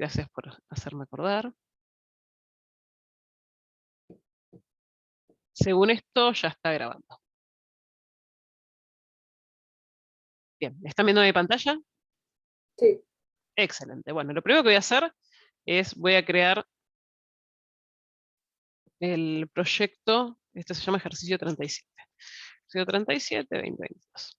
Gracias por hacerme acordar. Según esto, ya está grabando. Bien, ¿están viendo mi pantalla? Sí. Excelente. Bueno, lo primero que voy a hacer es, voy a crear el proyecto, este se llama ejercicio 37. Ejercicio 37, 2022.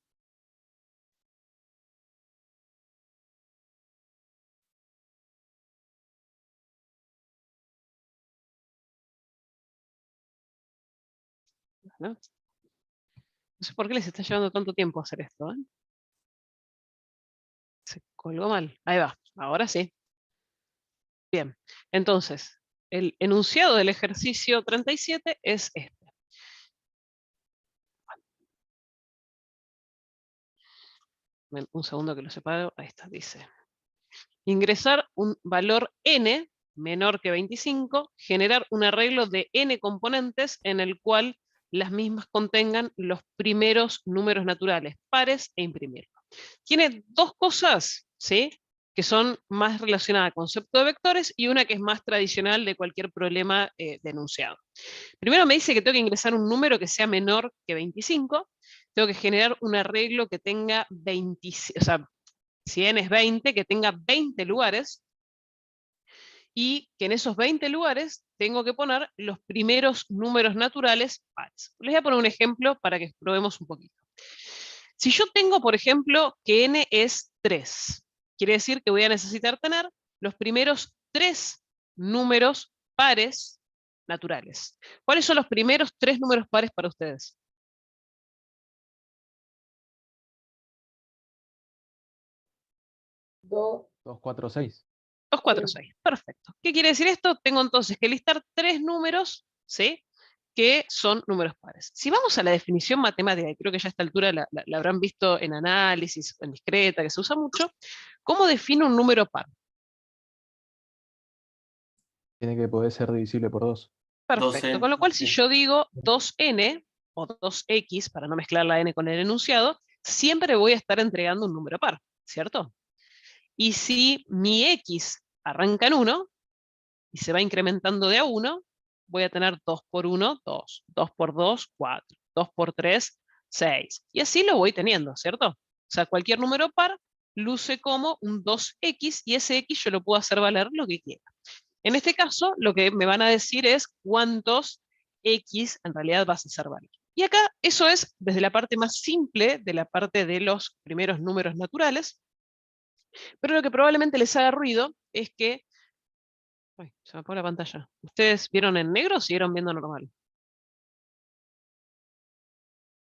¿No? No sé por qué les está llevando tanto tiempo hacer esto, ¿eh? Se colgó mal. Ahí va, ahora sí. Bien, entonces, el enunciado del ejercicio 37 es este. Un segundo que lo separo. Ahí está, dice. Ingresar un valor n menor que 25, generar un arreglo de n componentes en el cual las mismas contengan los primeros números naturales, pares, e imprimirlo. Tiene dos cosas, ¿sí?, que son más relacionadas al concepto de vectores y una que es más tradicional de cualquier problema de enunciado. Primero me dice que tengo que ingresar un número que sea menor que 25, tengo que generar un arreglo que tenga 20, o sea, si n es 20, que tenga 20 lugares, y que en esos 20 lugares tengo que poner los primeros números naturales pares. Les voy a poner un ejemplo para que probemos un poquito. Si yo tengo, por ejemplo, que n es 3, quiere decir que voy a necesitar tener los primeros 3 números pares naturales. ¿Cuáles son los primeros 3 números pares para ustedes? 2, 2, 4, 6. 2, 4, 6. Perfecto. ¿Qué quiere decir esto? Tengo entonces que listar 3 números, ¿sí?, que son números pares. Si vamos a la definición matemática, y creo que ya a esta altura la habrán visto en análisis, en discreta, que se usa mucho, ¿cómo defino un número par? Tiene que poder ser divisible por 2. Perfecto. Con lo cual, si yo digo 2n o 2x, para no mezclar la n con el enunciado, siempre voy a estar entregando un número par, ¿cierto? Y si mi x arranca en 1 y se va incrementando de a 1, voy a tener 2 por 1, 2, 2 por 2, 4, 2 por 3, 6. Y así lo voy teniendo, ¿cierto? O sea, cualquier número par luce como un 2x y ese x yo lo puedo hacer valer lo que quiera. En este caso, lo que me van a decir es cuántos x en realidad vas a hacer valer. Y acá eso es desde la parte más simple, de la parte de los primeros números naturales, pero lo que probablemente les haga ruido es que... Ay, se me apagó la pantalla. ¿Ustedes vieron en negro o siguieron viendo normal?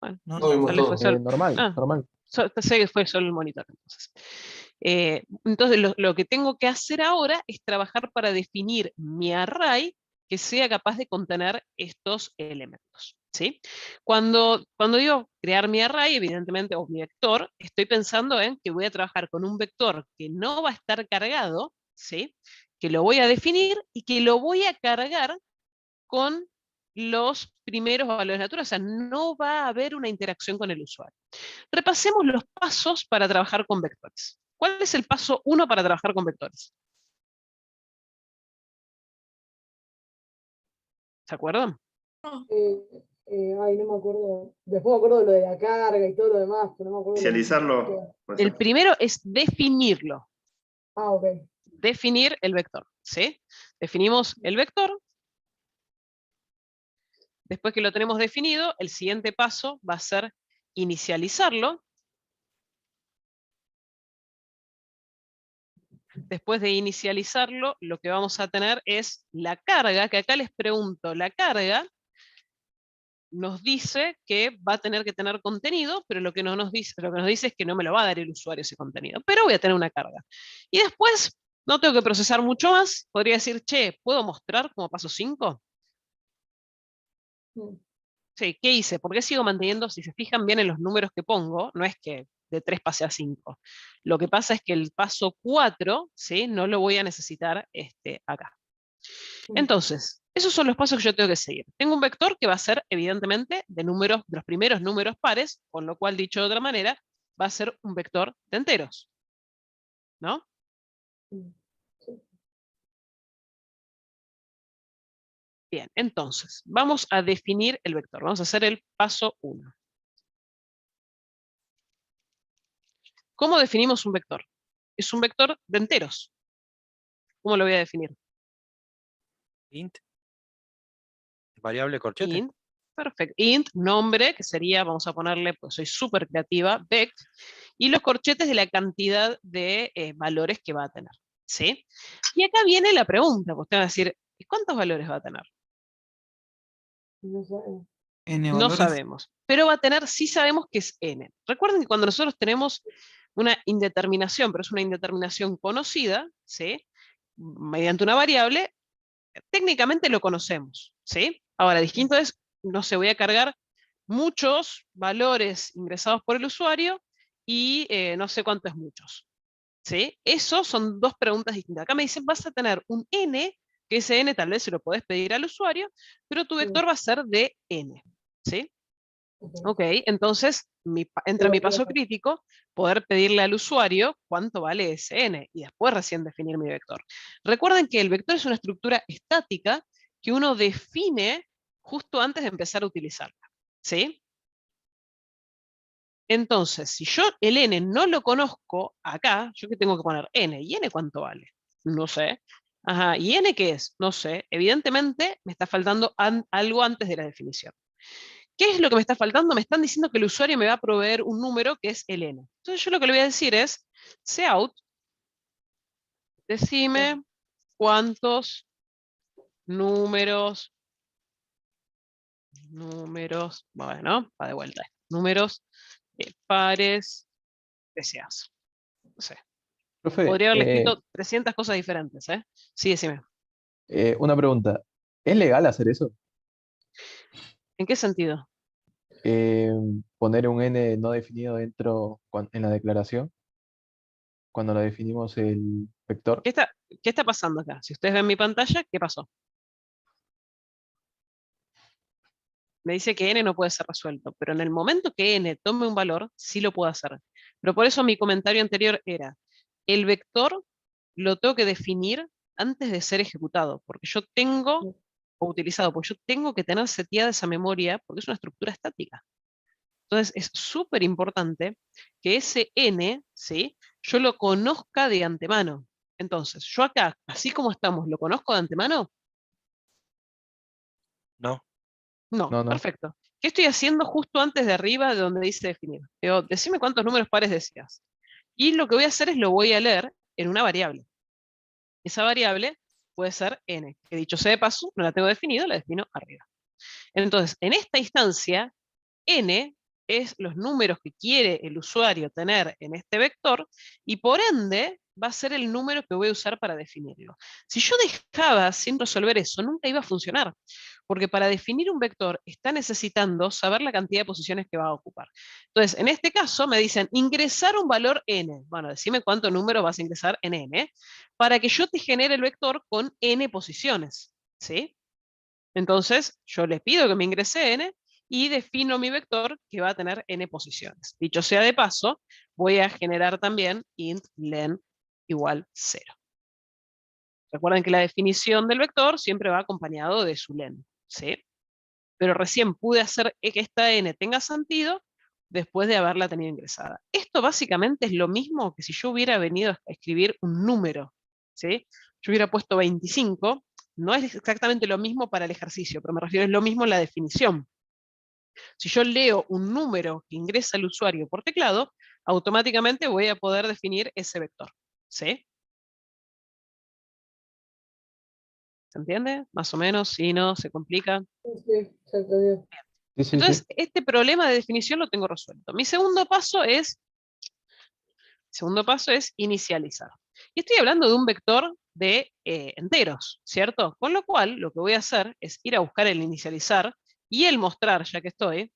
Bueno, No, No vimos tal vez fue todo. solo... Normal, Ah, normal. sé que fue solo el monitor entonces. Entonces lo que tengo que hacer ahora es trabajar para definir mi array que sea capaz de contener estos elementos, ¿sí? Cuando digo crear mi array, evidentemente, o mi vector, estoy pensando en que voy a trabajar con un vector que no va a estar cargado, ¿sí?, que lo voy a definir y que lo voy a cargar con los primeros valores naturales, o sea, no va a haber una interacción con el usuario. Repasemos los pasos para trabajar con vectores. ¿Cuál es el paso 1 para trabajar con vectores? ¿Se acuerdan? Ay, no me acuerdo. Después me acuerdo de lo de la carga y todo lo demás, pero no me acuerdo. Inicializarlo. El primero es definirlo. Ok. Definir el vector, ¿sí? Definimos el vector. Después que lo tenemos definido, el siguiente paso va a ser inicializarlo. Después de inicializarlo, lo que vamos a tener es la carga, que acá les pregunto, la carga nos dice que va a tener que tener contenido, pero lo que nos dice es que no me lo va a dar el usuario ese contenido, pero voy a tener una carga. Y después no tengo que procesar mucho más, podría decir, che, ¿puedo mostrar como paso 5? Mm. Sí, ¿qué hice? ¿Por qué sigo manteniendo? Si se fijan bien en los números que pongo, no es que de 3 pase a 5. Lo que pasa es que el paso 4, ¿sí?, no lo voy a necesitar acá. Entonces, esos son los pasos que yo tengo que seguir. Tengo un vector que va a ser, evidentemente, de números, de los primeros números pares, con lo cual, dicho de otra manera, va a ser un vector de enteros, ¿no? Sí. Bien, entonces, vamos a definir el vector. Vamos a hacer el paso 1. ¿Cómo definimos un vector? Es un vector de enteros. ¿Cómo lo voy a definir? Int, variable corchete. Int, perfecto. Int, nombre, que sería, vamos a ponerle, pues soy súper creativa, vec, y los corchetes de la cantidad de valores que va a tener. ¿Sí? Y acá viene la pregunta, pues usted va a decir, ¿y cuántos valores va a tener? No sé. N No valores. sabemos, pero va a tener, sí sabemos que es n. Recuerden que cuando nosotros tenemos una indeterminación, pero es una indeterminación conocida, ¿sí? Mediante una variable, técnicamente lo conocemos, ¿sí? Ahora, distinto es, no sé, voy a cargar muchos valores ingresados por el usuario y no sé cuánto es muchos, ¿sí? Eso son dos preguntas distintas. Acá me dicen, vas a tener un n, que ese n tal vez se lo podés pedir al usuario, pero tu vector va a ser de n, ¿sí? Ok. Ok, entonces entra mi paso crítico, poder pedirle al usuario cuánto vale ese n y después recién definir mi vector. Recuerden que el vector es una estructura estática que uno define justo antes de empezar a utilizarla. ¿Sí? Entonces, si yo el n no lo conozco acá, yo que tengo que poner n, ¿y n cuánto vale? No sé. Ajá, ¿y n qué es? No sé. Evidentemente me está faltando algo antes de la definición. ¿Qué es lo que me está faltando? Me están diciendo que el usuario me va a proveer un número que es el n. Entonces yo lo que le voy a decir es, cout, decime cuántos números, bueno, va de vuelta, números pares deseas. No sé, Profe, podría haberle escrito 300 cosas diferentes, ¿eh? Sí, decime. una pregunta. ¿Es legal hacer eso? ¿En qué sentido? Eh, Poner un n no definido dentro en la declaración, cuando lo definimos el vector. ¿Qué está pasando acá? Si ustedes ven mi pantalla, ¿qué pasó? Me dice que n no puede ser resuelto, pero en el momento que n tome un valor, sí lo puedo hacer. Pero por eso mi comentario anterior era, el vector lo tengo que definir antes de ser ejecutado, porque yo tengo, o utilizado, porque yo tengo que tener seteada esa memoria, porque es una estructura estática. Entonces es súper importante que ese n, ¿sí? Yo lo conozca de antemano. Entonces, yo acá, así como estamos, ¿lo conozco de antemano? No. No, No, no. perfecto. ¿Qué estoy haciendo justo antes de arriba de donde dice definir? Digo, decime cuántos números pares deseas. Y lo que voy a hacer es lo voy a leer en una variable. Esa variable puede ser n, que dicho sea de paso, no la tengo definida, la defino arriba. Entonces, en esta instancia, n es los números que quiere el usuario tener en este vector y por ende va a ser el número que voy a usar para definirlo. Si yo dejaba sin resolver eso, nunca iba a funcionar, porque para definir un vector está necesitando saber la cantidad de posiciones que va a ocupar. Entonces, en este caso me dicen ingresar un valor n. Bueno, decime cuánto número vas a ingresar en n, para que yo te genere el vector con n posiciones, ¿sí? Entonces, yo les pido que me ingrese n y defino mi vector que va a tener n posiciones. Dicho sea de paso, voy a generar también int len igual 0. Recuerden que la definición del vector siempre va acompañado de su len, ¿sí? Pero recién pude hacer que esta n tenga sentido después de haberla tenido ingresada. Esto básicamente es lo mismo que si yo hubiera venido a escribir un número, ¿sí? Yo hubiera puesto 25, no es exactamente lo mismo para el ejercicio, pero me refiero es lo mismo en la definición. Si yo leo un número que ingresa el usuario por teclado, automáticamente voy a poder definir ese vector, ¿sí? ¿Se entiende? Más o menos, si no, se complica. Sí, se entendió. Sí, sí, sí. Entonces, este problema de definición lo tengo resuelto. Mi segundo paso es inicializar. Y estoy hablando de un vector de enteros, ¿cierto? Con lo cual, lo que voy a hacer es ir a buscar el inicializar y el mostrar, ya que estoy,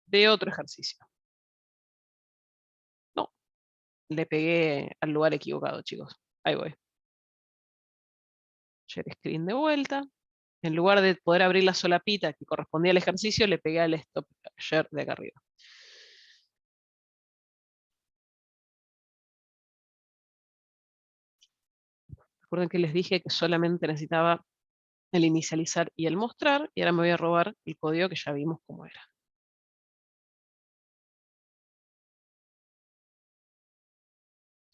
de otro ejercicio. No, le pegué al lugar equivocado, chicos. Ahí voy. Share screen de vuelta. En lugar de poder abrir la solapita que correspondía al ejercicio, le pegué al stop share de acá arriba. Recuerden que les dije que solamente necesitaba el inicializar y el mostrar, y ahora me voy a robar el código que ya vimos cómo era.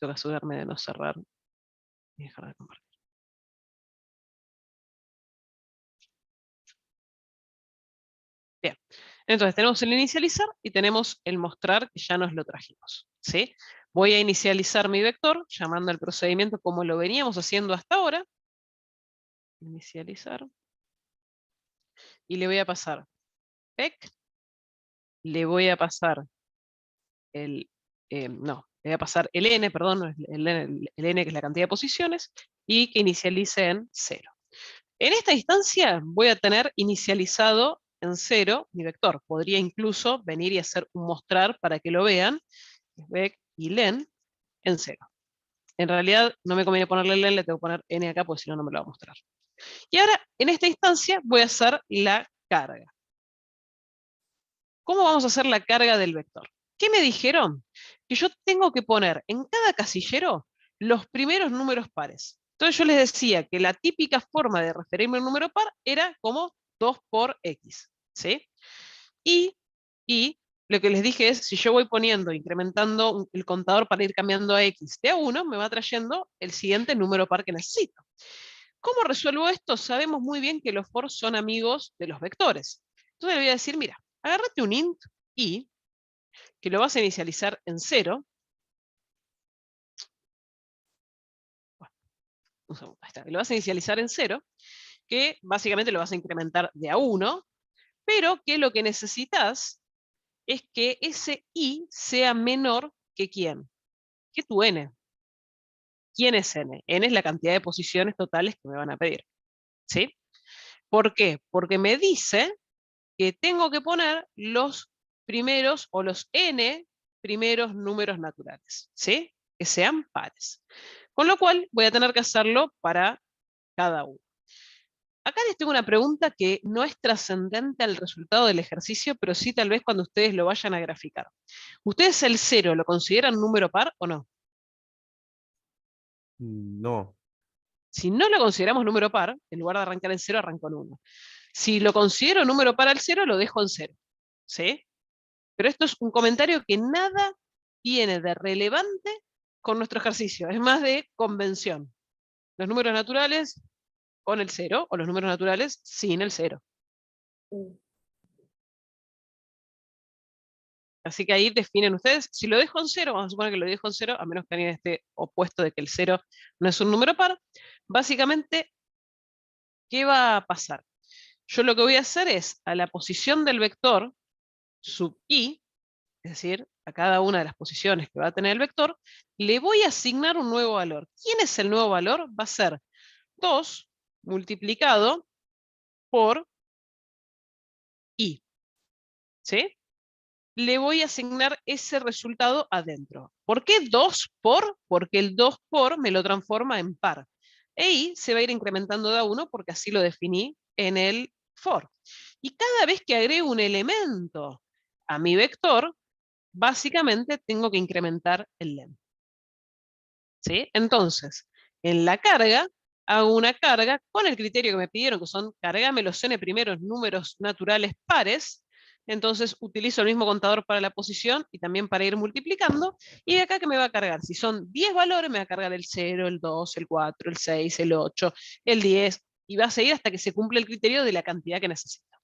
Tengo que asegurarme de no cerrar y dejar de compartir. Bien, entonces tenemos el inicializar y tenemos el mostrar, que ya nos lo trajimos, ¿sí? Voy a inicializar mi vector, llamando al procedimiento como lo veníamos haciendo hasta ahora. Inicializar. Y le voy a pasar PEC, le voy a pasar el, no, le voy a pasar el n, perdón, no es el n que es la cantidad de posiciones, y que inicialice en 0. En esta instancia voy a tener inicializado en 0 mi vector. Podría incluso venir y hacer un mostrar para que lo vean, vec y len en 0. En realidad no me conviene ponerle len, le tengo que poner n acá, porque si no, no me lo va a mostrar. Y ahora, en esta instancia, voy a hacer la carga. ¿Cómo vamos a hacer la carga del vector? ¿Qué me dijeron? Que yo tengo que poner en cada casillero los primeros números pares. Entonces yo les decía que la típica forma de referirme a un número par era como 2 por x, ¿sí? Y lo que les dije es, si yo voy poniendo, incrementando el contador para ir cambiando a x de a 1, me va trayendo el siguiente número par que necesito. ¿Cómo resuelvo esto? Sabemos muy bien que los for son amigos de los vectores. Entonces le voy a decir, mira, agárrate un int i, que lo vas a inicializar en 0. Bueno, un segundo, ahí está. Lo vas a inicializar en 0, que básicamente lo vas a incrementar de a 1, pero que lo que necesitas es que ese i sea menor que ¿quién? Que tu n. ¿Quién es n? N es la cantidad de posiciones totales que me van a pedir, ¿sí? ¿Por qué? Porque me dice que tengo que poner los primeros o los n primeros números naturales, ¿sí? Que sean pares. Con lo cual voy a tener que hacerlo para cada uno. Acá les tengo una pregunta que no es trascendente al resultado del ejercicio, pero sí tal vez cuando ustedes lo vayan a graficar. ¿Ustedes el 0 lo consideran número par o no? No. Si no lo consideramos número par, en lugar de arrancar en 0, arranco en 1. Si lo considero número par al 0, lo dejo en 0. ¿Sí? Pero esto es un comentario que nada tiene de relevante con nuestro ejercicio, es más de convención. Los números naturales con el 0, o los números naturales sin el 0. Así que ahí definen ustedes, si lo dejo en 0, vamos a suponer que lo dejo en 0, a menos que alguien esté opuesto de que el 0 no es un número par, básicamente, ¿qué va a pasar? Yo lo que voy a hacer es, a la posición del vector, sub i, es decir, a cada una de las posiciones que va a tener el vector, le voy a asignar un nuevo valor. ¿Quién es el nuevo valor? Va a ser 2 multiplicado por i. ¿Sí? Le voy a asignar ese resultado adentro. ¿Por qué 2 por? Porque el 2 por me lo transforma en par. E i se va a ir incrementando de a 1 porque así lo definí en el for. Y cada vez que agrego un elemento a mi vector, básicamente tengo que incrementar el len. ¿Sí? Entonces, en la carga, hago una carga con el criterio que me pidieron, que son cargame los n primeros números naturales pares. Entonces utilizo el mismo contador para la posición y también para ir multiplicando. Y de acá que me va a cargar, si son 10 valores, me va a cargar el 0, el 2, el 4, el 6, el 8, el 10, y va a seguir hasta que se cumple el criterio de la cantidad que necesito.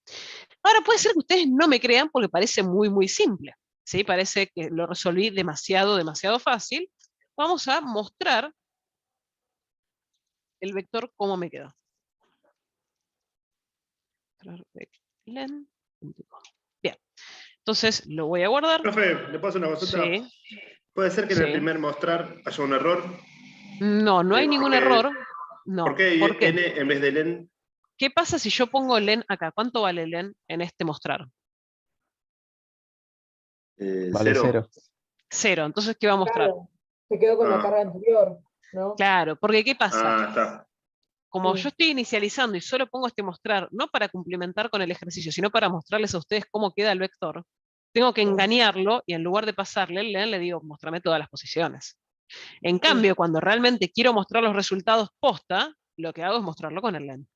Ahora puede ser que ustedes no me crean porque parece muy, muy simple. ¿Sí? Parece que lo resolví demasiado, demasiado fácil. Vamos a mostrar el vector cómo me quedó. Bien, entonces lo voy a guardar. Profe, ¿le paso una consulta? Sí, ¿Puede ser que en el sí. primer mostrar haya un error? No, no hay ningún error. No. ¿Por qué ¿Por qué? n en vez de len? ¿Qué pasa si yo pongo len acá? ¿Cuánto vale len en este mostrar? Vale 0. 0. Entonces, ¿qué va a mostrar? Claro, se quedó con la Ah. carga anterior, ¿no? Claro, porque ¿qué pasa? Ah, está. Como Sí. yo estoy inicializando y solo pongo este mostrar, no para complementar con el ejercicio, sino para mostrarles a ustedes cómo queda el vector, tengo que engañarlo y en lugar de pasarle el len, le digo, mostrame todas las posiciones. En cambio, cuando realmente quiero mostrar los resultados posta, lo que hago es mostrarlo con el len.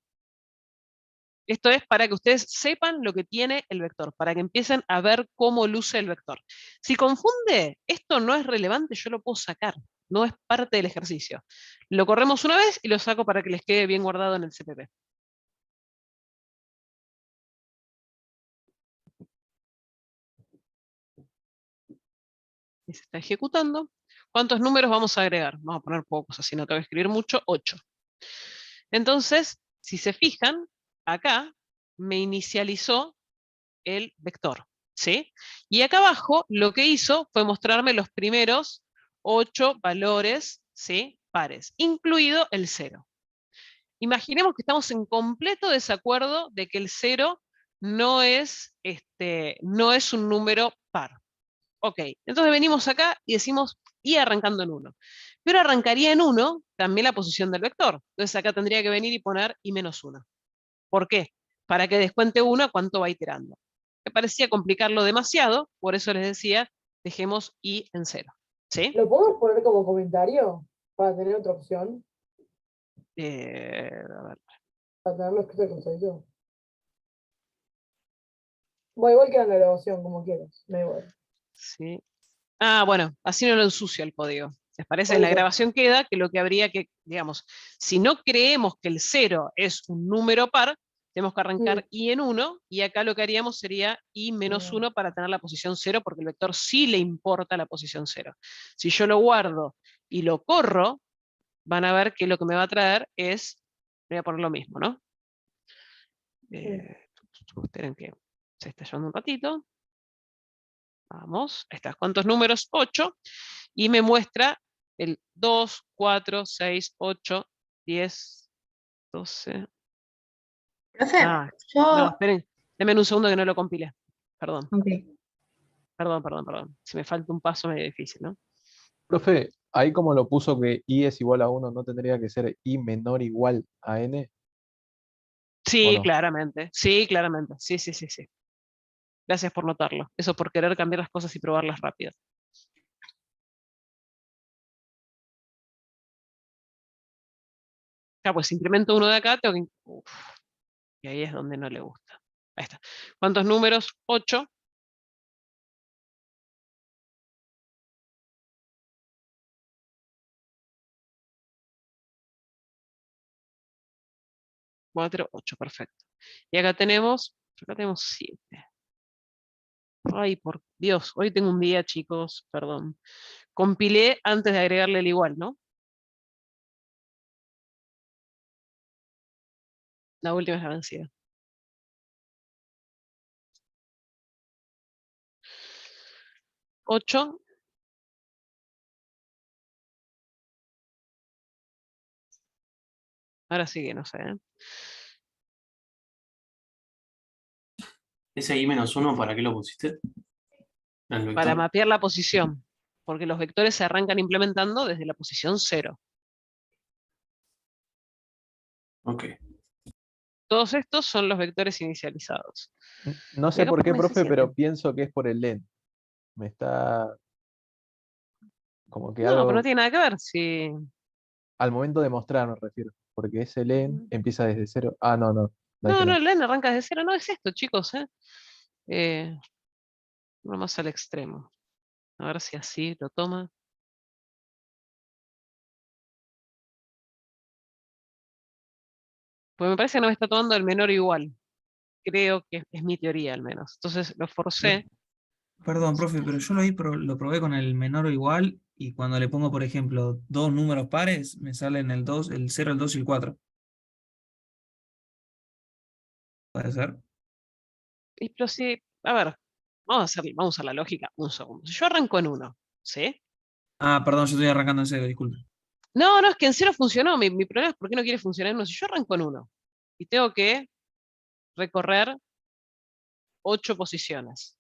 Esto es para que ustedes sepan lo que tiene el vector, para que empiecen a ver cómo luce el vector. Si confunde, esto no es relevante, yo lo puedo sacar, no es parte del ejercicio. Lo corremos una vez y lo saco para que les quede bien guardado en el CPP. Y se está ejecutando. ¿Cuántos números vamos a agregar? Vamos a poner pocos, así no tengo que escribir mucho, 8. Entonces, si se fijan, acá me inicializó el vector, ¿sí? Y acá abajo lo que hizo fue mostrarme los primeros 8 valores, ¿sí? Pares, incluido el 0. Imaginemos que estamos en completo desacuerdo de que el 0 no es un número par. Ok, entonces venimos acá y decimos y arrancando en 1. Pero arrancaría en 1 también la posición del vector. Entonces acá tendría que venir y poner y menos 1. ¿Por qué? Para que descuente 1 cuánto va iterando. Me parecía complicarlo demasiado, por eso les decía, dejemos i en 0. ¿Sí? ¿Lo podemos poner como comentario para tener otra opción? A ver, Para tenerlo escrito el costadito. Bueno, igual queda en la grabación, como quieras. Me da igual. sí. Ah, bueno, así no lo ensucia el código. ¿Les parece? Por En la eso. grabación queda que lo que habría que, digamos, si no creemos que el 0 es un número par, tenemos que arrancar i en 1, y acá lo que haríamos sería i menos 1 para tener la posición 0, porque el vector sí le importa la posición 0. Si yo lo guardo y lo corro, van a ver que lo que me va a traer es, voy a poner lo mismo, ¿no? Esperen que se está llevando un ratito. Vamos, ahí está. ¿Cuántos números? 8. Y me muestra el 2, 4, 6, 8, 10, 12. Profe, Ah, no, yo, esperen. Denme un segundo que no lo compilé. Perdón, ok. perdón. Si me falta un paso medio difícil, ¿no? Profe, ahí como lo puso que i es igual a 1, ¿no tendría que ser i menor o igual a n? ¿O Sí, no? claramente. Sí, claramente. Sí. Gracias por notarlo. Eso por querer cambiar las cosas y probarlas rápido. Ya, pues si incremento uno de acá, tengo que... Uf, y ahí es donde no le gusta. Ahí está. ¿Cuántos números? 8. 4, 8, perfecto. Y acá tenemos 7. Ay, por Dios, hoy tengo un día, chicos, perdón. Compilé antes de agregarle el igual, ¿no? La última es la vencida. 8. Ahora sí que no sé, ¿eh? Ese i-1, ¿para qué lo pusiste? El Para vector. mapear la posición, porque los vectores se arrancan implementando desde la posición 0. Ok. Todos estos son los vectores inicializados. No Y sé acá por qué, poneme ese profe, 7. pero pienso que es por el len. Me está como que No, pero no algo, tiene nada que ver. Si... al momento de mostrar me refiero, porque ese len empieza desde 0. Ah, no, no, no es No, que no, no. el len arranca desde 0. No es esto, chicos, ¿eh? Vamos al extremo. A ver si así lo toma. Pues me parece que no me está tomando el menor igual. Creo que es mi teoría al menos. Entonces lo forcé. Perdón, profe, pero yo lo probé con el menor o igual y cuando le pongo, por ejemplo, dos números pares, me salen el 2, el 0, el 2 y el 4. ¿Puede ser? Pero sí, a ver, vamos a usar la lógica un segundo. Si yo arranco en 1, ¿sí? Ah, perdón, yo estoy arrancando en 0, disculpe. No, es que en 0 funcionó. Mi problema es por qué no quiere funcionar en 1. Si yo arranco en 1 y tengo que recorrer 8 posiciones.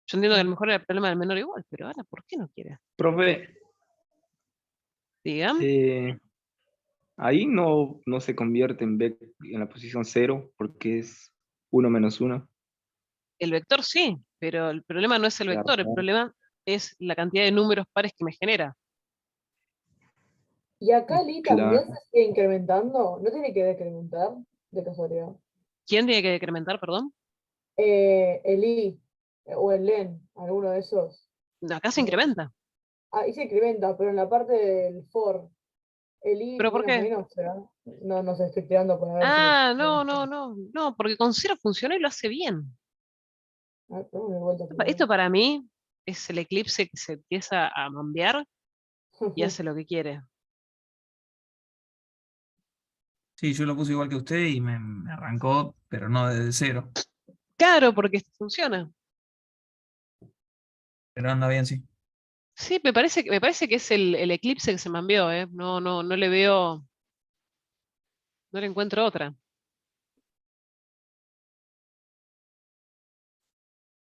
Yo entiendo que a lo mejor era el problema del menor igual, pero ahora, ¿por qué no quiere? Profe, Digan. ahí no se convierte en B en la posición 0 porque es 1 menos 1. El vector sí, pero el problema no es el Claro, vector, el claro. problema es la cantidad de números pares que me genera. Y acá el i también Claro. se sigue incrementando. ¿No tiene que decrementar de casualidad? ¿Quién tiene que decrementar, perdón? El I o el len, alguno de esos. Acá se incrementa. Ahí se incrementa, pero en la parte del for, el I ¿Pero por menos qué? menos, ¿será? No, no sé, estoy tirando para ver Ah, si. no, porque con 0 funciona y lo hace bien. Ah, tengo de vuelta primero. Esto para mí es el eclipse que se empieza a mambear y hace lo que quiere. Sí, yo lo puse igual que usted y me arrancó, pero no desde cero. Claro, porque esto funciona. Pero anda bien, sí. Sí, me parece que es el eclipse que se mambeó, ¿eh? No le veo, no le encuentro otra.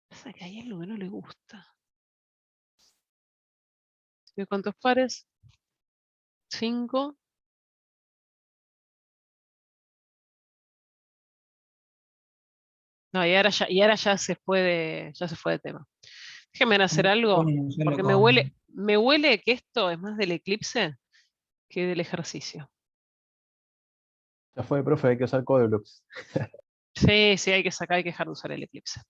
Pasa que hay algo que no le gusta. ¿De cuántos pares? 5. No, y ahora ya se fue de tema. Déjenme hacer algo, Bueno, solo porque con... me huele que esto es más del eclipse que del ejercicio. Ya fue, profe, hay que usar code blocks. Sí, hay que dejar de usar el eclipse.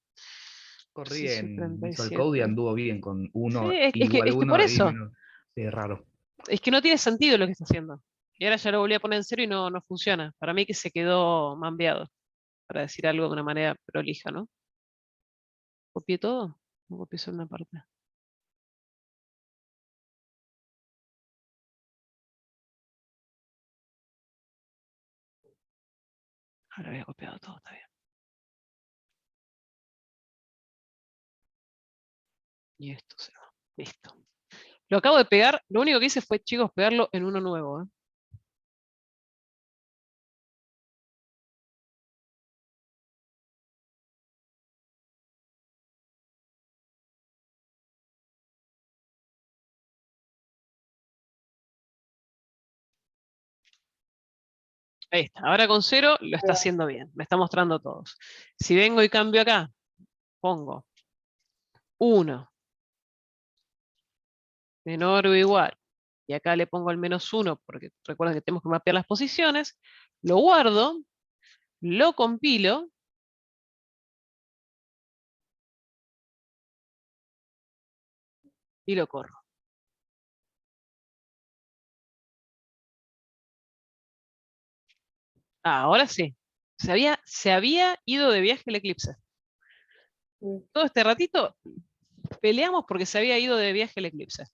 Corrí Ejercicio en Visual Code y 37. anduvo bien con Sí, 1 es igual que por 1 y eso, menos. Sí, raro. es que no tiene sentido lo que está haciendo. Y ahora ya lo volví a poner en cero y no funciona. Para mí que se quedó mambeado, para decir algo de una manera prolija, ¿no? ¿Copié todo? No copié solo una parte. Ahora había copiado todo, está bien. Y esto se va. Listo. Lo acabo de pegar. Lo único que hice fue, chicos, pegarlo en uno nuevo. Ahí está. Ahora con 0 lo está haciendo bien. Me está mostrando todos. Si vengo y cambio acá, pongo 1 menor o igual. Y acá le pongo el -1 porque recuerden que tenemos que mapear las posiciones. Lo guardo, lo compilo. Y lo corro. Ahora sí. Se había ido de viaje el eclipse. Todo este ratito peleamos porque se había ido de viaje el eclipse.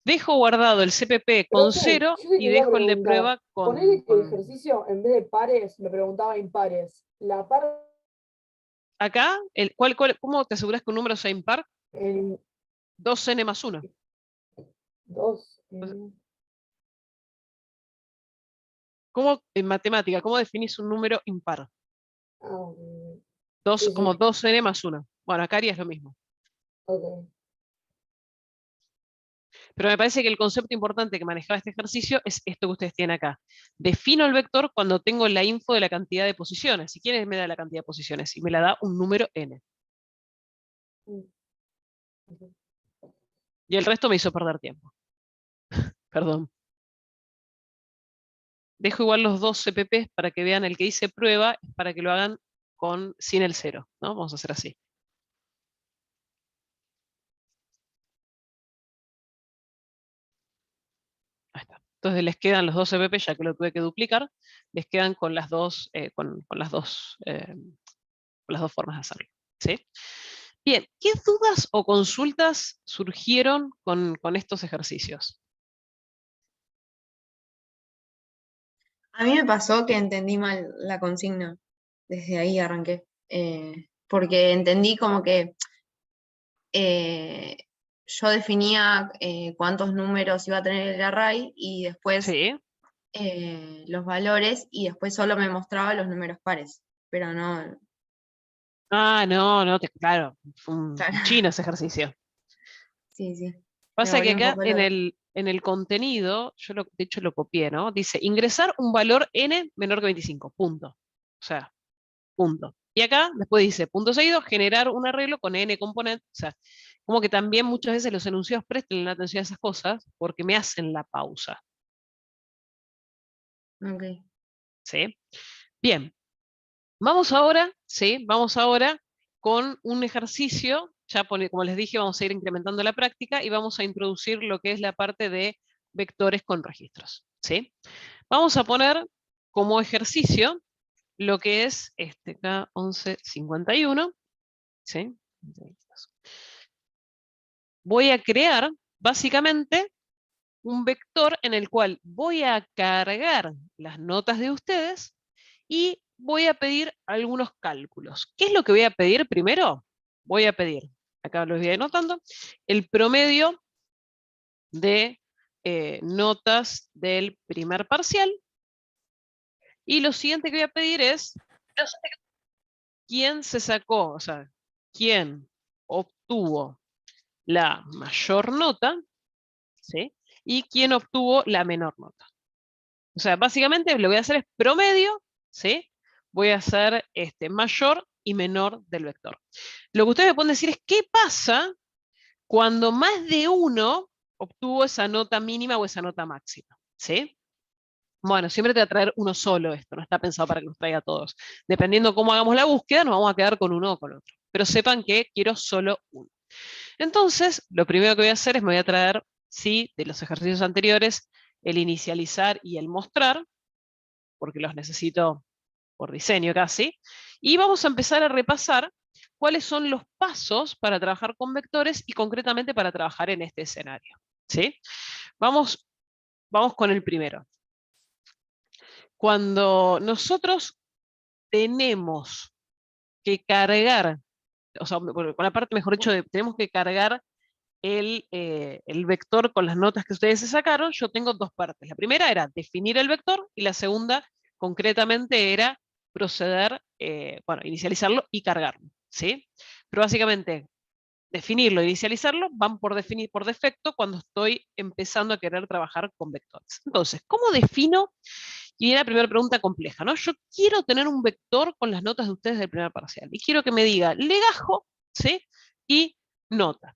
Dejo guardado el CPP con Profe, 0 yo te y quería dejo el de preguntar, prueba ponele que el con... ejercicio en vez de pares me preguntaba impares. La par Acá, ¿cómo te aseguras que un número sea impar? en 2n más 1. 2. ¿Cómo, en matemática, cómo definís un número impar? Sí, Como sí, 2n más 1. Bueno, acá harías lo mismo. ok. Pero me parece que el concepto importante que manejaba este ejercicio es esto que ustedes tienen acá. Defino el vector cuando tengo la info de la cantidad de posiciones. Si quieren me da la cantidad de posiciones y me la da un número n. Y el resto me hizo perder tiempo. Perdón. Dejo igual los dos CPPs para que vean el que hice prueba, para que lo hagan sin el 0, ¿no? Vamos a hacer así. Ahí está. Entonces les quedan los dos CPP, ya que lo tuve que duplicar, les quedan con las dos, con las dos formas de hacerlo. ¿Sí? Bien, ¿qué dudas o consultas surgieron con estos ejercicios? A mí me pasó que entendí mal la consigna. Desde ahí arranqué. Porque entendí como que yo definía cuántos números iba a tener el array y después Sí. los valores y después solo me mostraba los números pares. Pero no. Ah, claro, fue un Claro. chino ese ejercicio. Sí, sí. Me Pasa que volví un acá poco en loca. el contenido, de hecho lo copié, ¿no? Dice ingresar un valor n menor que 25, punto. O sea, punto. Y acá después dice, punto seguido, generar un arreglo con n componentes. O sea, como que también muchas veces los enunciados presten atención a esas cosas porque me hacen la pausa. Ok. ¿Sí? Bien. Vamos ahora, ¿sí? Vamos ahora con un ejercicio, ya como les dije, vamos a ir incrementando la práctica y vamos a introducir lo que es la parte de vectores con registros, ¿sí? Vamos a poner como ejercicio lo que es este K1151, ¿sí? Voy a crear básicamente un vector en el cual voy a cargar las notas de ustedes y voy a pedir algunos cálculos. ¿Qué es lo que voy a pedir primero? Voy a pedir, acá lo voy anotando, el promedio de notas del primer parcial. Y lo siguiente que voy a pedir es quién se sacó, o sea, quién obtuvo la mayor nota, ¿sí? Y quién obtuvo la menor nota. O sea, básicamente lo que voy a hacer es promedio, ¿sí? Voy a hacer mayor y menor del vector. Lo que ustedes me pueden decir es, ¿qué pasa cuando más de uno obtuvo esa nota mínima o esa nota máxima? ¿Sí? Bueno, siempre te va a traer uno solo esto, no está pensado para que nos traiga a todos. Dependiendo cómo hagamos la búsqueda, nos vamos a quedar con uno o con otro. Pero sepan que quiero solo uno. Entonces, lo primero que voy a hacer es me voy a traer, sí, de los ejercicios anteriores, el inicializar y el mostrar, porque los necesito por diseño casi, y vamos a empezar a repasar cuáles son los pasos para trabajar con vectores y concretamente para trabajar en este escenario. ¿Sí? Vamos con el primero. Cuando nosotros tenemos que cargar, o sea, con la parte, mejor dicho, tenemos que cargar el vector con las notas que ustedes se sacaron, yo tengo dos partes. La primera era definir el vector y la segunda, concretamente, era proceder, bueno, inicializarlo y cargarlo, ¿sí? Pero básicamente, definirlo e inicializarlo van por defecto cuando estoy empezando a querer trabajar con vectores. Entonces, ¿cómo defino? Y viene la primera pregunta compleja, ¿no? Yo quiero tener un vector con las notas de ustedes del primer parcial y quiero que me diga legajo, ¿sí? Y nota.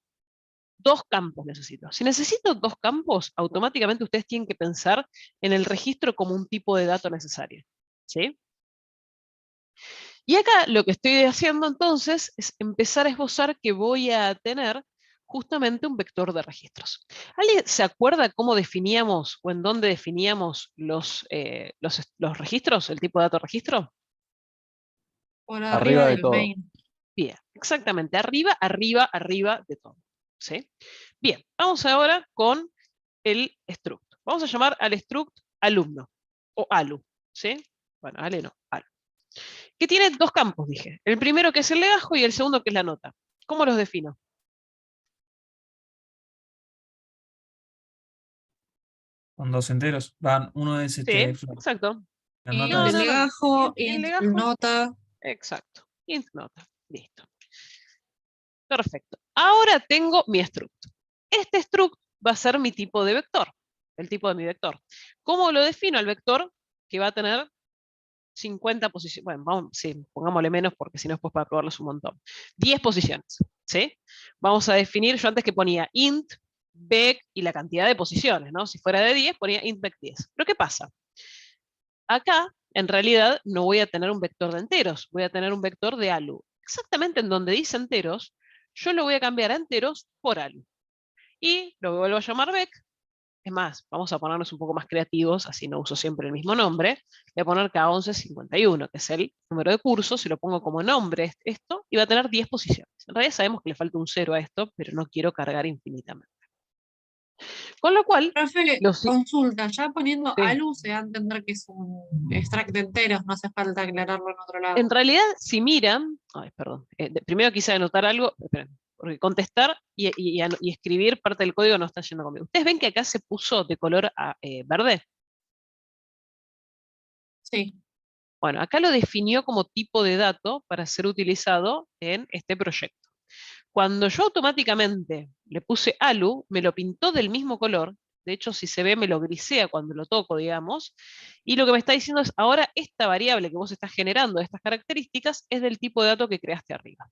Dos campos necesito. Si necesito dos campos, automáticamente ustedes tienen que pensar en el registro como un tipo de dato necesario. ¿Sí? Y acá lo que estoy haciendo entonces es empezar a esbozar que voy a tener justamente un vector de registros. ¿Alguien se acuerda cómo definíamos o en dónde definíamos los registros, el tipo de dato registro? Por Arriba arriba de del todo. main. Bien, exactamente, arriba, arriba, arriba de todo. ¿Sí? Bien, vamos ahora con el struct. Vamos a llamar al struct alumno, o alu, ¿sí? Bueno, ale no, alu. Que tiene dos campos, dije. El primero que es el legajo y el segundo que es la nota. ¿Cómo los defino? Con dos enteros. Van, uno es Sí, Flor. exacto. La Y nota El es. legajo, el int legajo, nota. exacto. Int nota, listo. Perfecto. Ahora tengo mi struct. Este struct va a ser mi tipo de vector, el tipo de mi vector. ¿Cómo lo defino al vector? Que va a tener 50 posiciones, bueno, vamos, sí, pongámosle menos porque si no después para probarlos un montón. 10 posiciones, ¿sí? Vamos a definir, yo antes que ponía int, vec y la cantidad de posiciones, ¿no? Si fuera de 10, ponía int vec 10. Pero ¿qué pasa? Acá, en realidad, no voy a tener un vector de enteros, voy a tener un vector de alu. Exactamente en donde dice enteros, yo lo voy a cambiar a enteros por alu. Y lo vuelvo a llamar vec. Es más, vamos a ponernos un poco más creativos, así no uso siempre el mismo nombre. Voy a poner K1151, que es el número de curso, si lo pongo como nombre esto, y va a tener 10 posiciones. En realidad sabemos que le falta un 0 a esto, pero no quiero cargar infinitamente. Con lo cual, Profe, los, consulta, ya poniendo sí, ALU se va a entender que es un extract de enteros, no hace falta aclararlo en otro lado. en realidad, si miran, ay, perdón, primero quise anotar algo, esperen, porque contestar y escribir parte del código no está yendo conmigo. ¿Ustedes ven que acá se puso de color verde? Sí. Bueno, acá lo definió como tipo de dato para ser utilizado en este proyecto. Cuando yo automáticamente le puse ALU, me lo pintó del mismo color. De hecho, si se ve, me lo grisea cuando lo toco, digamos. Y lo que me está diciendo es, ahora esta variable que vos estás generando, estas características, es del tipo de dato que creaste arriba.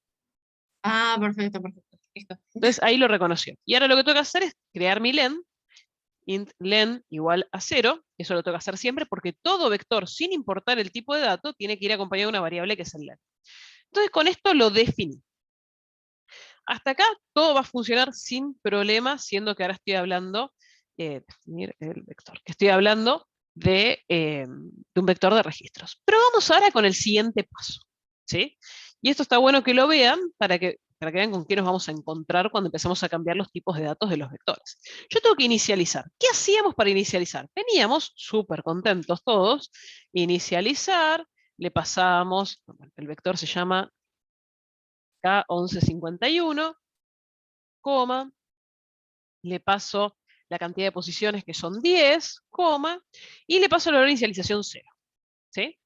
Ah, perfecto, perfecto. Listo. Entonces ahí lo reconoció. Y ahora lo que tengo que hacer es crear mi len int len igual a 0, eso lo tengo que hacer siempre porque todo vector, sin importar el tipo de dato, tiene que ir acompañado de una variable que es el len. Entonces con esto lo definí. Hasta acá todo va a funcionar sin problema, siendo que ahora estoy hablando, definir el vector, que estoy hablando de un vector de registros. Pero vamos ahora con el siguiente paso, ¿sí? Y esto está bueno que lo vean para que vean con qué nos vamos a encontrar cuando empecemos a cambiar los tipos de datos de los vectores. Yo tengo que inicializar. ¿Qué hacíamos para inicializar? Veníamos súper contentos todos. Inicializar, le pasamos, el vector se llama K1151, coma, le paso la cantidad de posiciones que son 10, coma, y le paso el valor de inicialización 0. ¿Sí?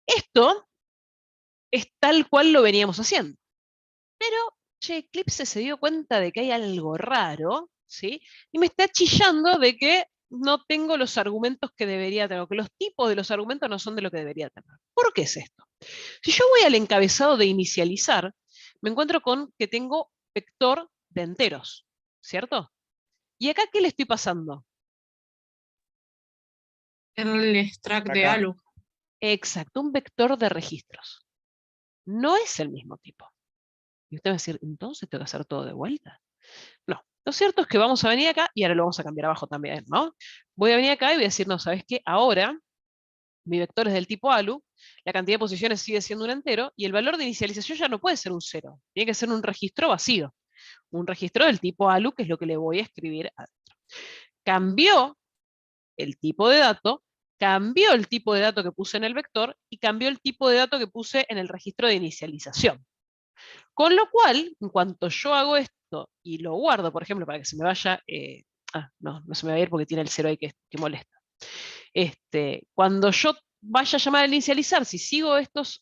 Esto es tal cual lo veníamos haciendo. Pero, che, Eclipse se dio cuenta de que hay algo raro, ¿sí? Y me está chillando de que no tengo los argumentos que debería tener, o que los tipos de los argumentos no son de lo que debería tener. ¿Por qué es esto? Si yo voy al encabezado de inicializar, me encuentro con que tengo vector de enteros, ¿cierto? ¿Y acá qué le estoy pasando? El extract de Acá. ALU. Exacto, un vector de registros. No es el mismo tipo. Y usted va a decir, entonces tengo que hacer todo de vuelta. No, lo cierto es que vamos a venir acá, y ahora lo vamos a cambiar abajo también, ¿no? Voy a venir acá y voy a decir, no, ¿sabes qué? Ahora, mi vector es del tipo ALU, la cantidad de posiciones sigue siendo un entero, y el valor de inicialización ya no puede ser un 0, tiene que ser un registro vacío. Un registro del tipo ALU, que es lo que le voy a escribir adentro. Cambió el tipo de dato, cambió el tipo de dato que puse en el vector, y cambió el tipo de dato que puse en el registro de inicialización. Con lo cual, en cuanto yo hago esto y lo guardo, por ejemplo, para que se me vaya, no se me va a ir porque tiene el 0 ahí que molesta. Cuando yo vaya a llamar al inicializar, si sigo estos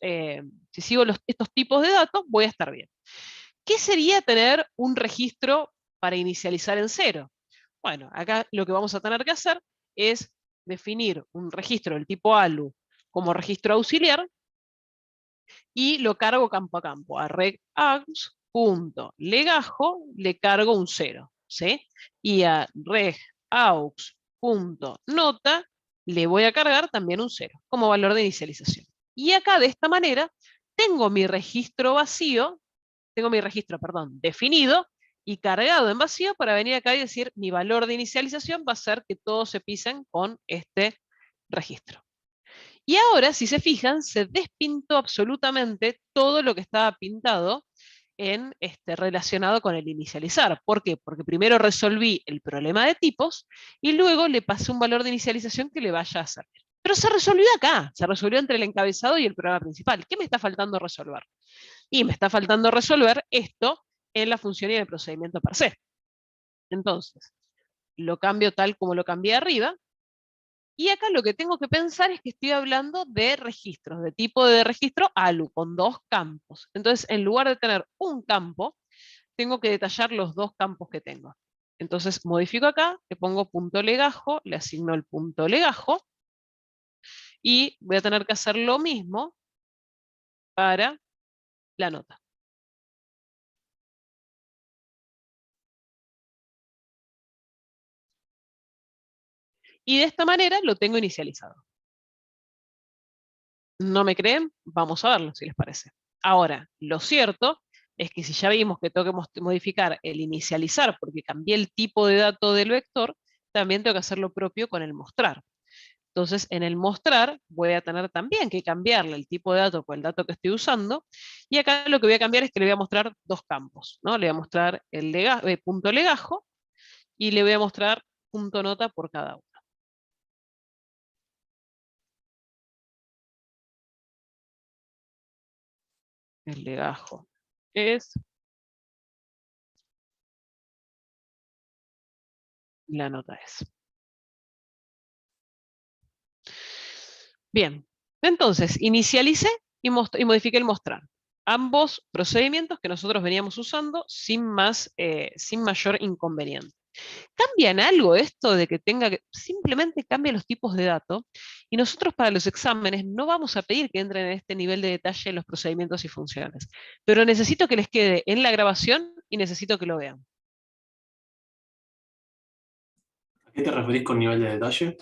tipos de datos, voy a estar bien. ¿Qué sería tener un registro para inicializar en 0? Bueno, acá lo que vamos a tener que hacer es definir un registro del tipo ALU como registro auxiliar, y lo cargo campo a campo. A regaux.legajo le cargo un 0, ¿sí? Y a regaux.nota le voy a cargar también un 0, como valor de inicialización. Y acá, de esta manera, tengo mi registro vacío, definido y cargado en vacío para venir acá y decir, mi valor de inicialización va a ser que todos se pisen con este registro. Y ahora, si se fijan, se despintó absolutamente todo lo que estaba pintado en relacionado con el inicializar. ¿Por qué? Porque primero resolví el problema de tipos y luego le pasé un valor de inicialización que le vaya a servir. Pero se resolvió acá, se resolvió entre el encabezado y el programa principal. ¿Qué me está faltando resolver? Y me está faltando resolver esto en la función y en el procedimiento per se. Entonces, lo cambio tal como lo cambié arriba. Y acá lo que tengo que pensar es que estoy hablando de registros, de tipo de registro ALU, con 2 campos. Entonces, en lugar de tener un campo, tengo que detallar los 2 campos que tengo. Entonces, modifico acá, le pongo punto legajo, le asigno el punto legajo, y voy a tener que hacer lo mismo para la nota. Y de esta manera lo tengo inicializado. ¿No me creen? Vamos a verlo, si les parece. Ahora, lo cierto es que si ya vimos que tengo que modificar el inicializar porque cambié el tipo de dato del vector, también tengo que hacer lo propio con el mostrar. Entonces, en el mostrar voy a tener también que cambiarle el tipo de dato por el dato que estoy usando, y acá lo que voy a cambiar es que le voy a mostrar 2 campos, ¿no? Le voy a mostrar el punto legajo, y le voy a mostrar punto nota por cada uno. El legajo es la nota es. Bien, entonces inicialicé y modifiqué el mostrar. Ambos procedimientos que nosotros veníamos usando sin mayor inconveniente. ¿Cambia en algo esto de que simplemente cambia los tipos de datos? Y nosotros para los exámenes no vamos a pedir que entren en este nivel de detalle en los procedimientos y funciones. Pero necesito que les quede en la grabación y necesito que lo vean. ¿A qué te referís con nivel de detalle?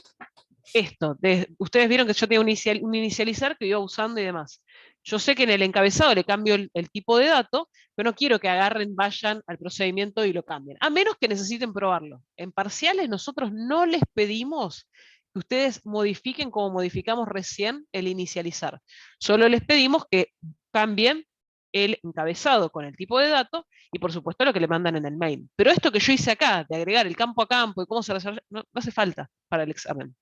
Esto, ustedes vieron que yo tenía un inicializar que iba usando y demás. Yo sé que en el encabezado le cambio el tipo de dato, pero no quiero que agarren, vayan al procedimiento y lo cambien, a menos que necesiten probarlo. En parciales nosotros no les pedimos que ustedes modifiquen como modificamos recién el inicializar. Solo les pedimos que cambien el encabezado con el tipo de dato y por supuesto lo que le mandan en el mail. Pero esto que yo hice acá, de agregar el campo a campo y cómo se resuelve, no hace falta para el examen.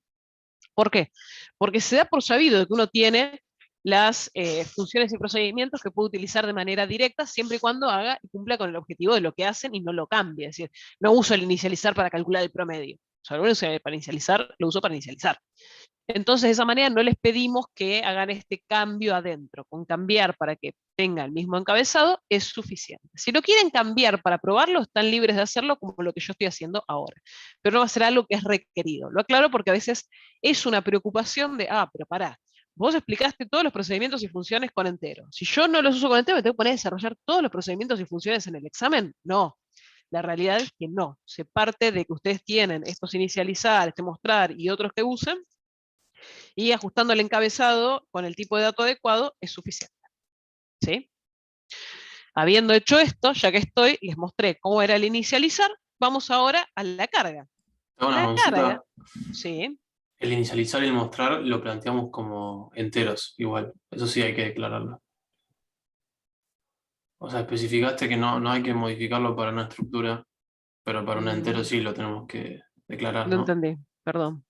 ¿Por qué? Porque se da por sabido de que uno tiene las funciones y procedimientos que puede utilizar de manera directa siempre y cuando haga y cumpla con el objetivo de lo que hacen y no lo cambie. Es decir, no uso el inicializar para calcular el promedio. O sea, lo uso para inicializar, lo uso para inicializar. Entonces, de esa manera no les pedimos que hagan este cambio adentro. Con cambiar para que tenga el mismo encabezado es suficiente. Si lo quieren cambiar para probarlo, están libres de hacerlo como lo que yo estoy haciendo ahora. Pero no va a ser algo que es requerido. Lo aclaro porque a veces es una preocupación de, pero pará, vos explicaste todos los procedimientos y funciones con entero. Si yo no los uso con entero, ¿me tengo que poner a desarrollar todos los procedimientos y funciones en el examen? No. La realidad es que no. Se parte de que ustedes tienen estos inicializar, este mostrar y otros que usen, y ajustando el encabezado con el tipo de dato adecuado es suficiente. ¿Sí? Habiendo hecho esto, ya que estoy, les mostré cómo era el inicializar, vamos ahora a la carga. Tengo una La consulta. carga, sí. El inicializar y el mostrar lo planteamos como enteros, igual. Eso sí hay que declararlo. O sea, especificaste que no hay que modificarlo para una estructura, pero para un entero sí lo tenemos que declarar, No ¿no? entendí, perdón.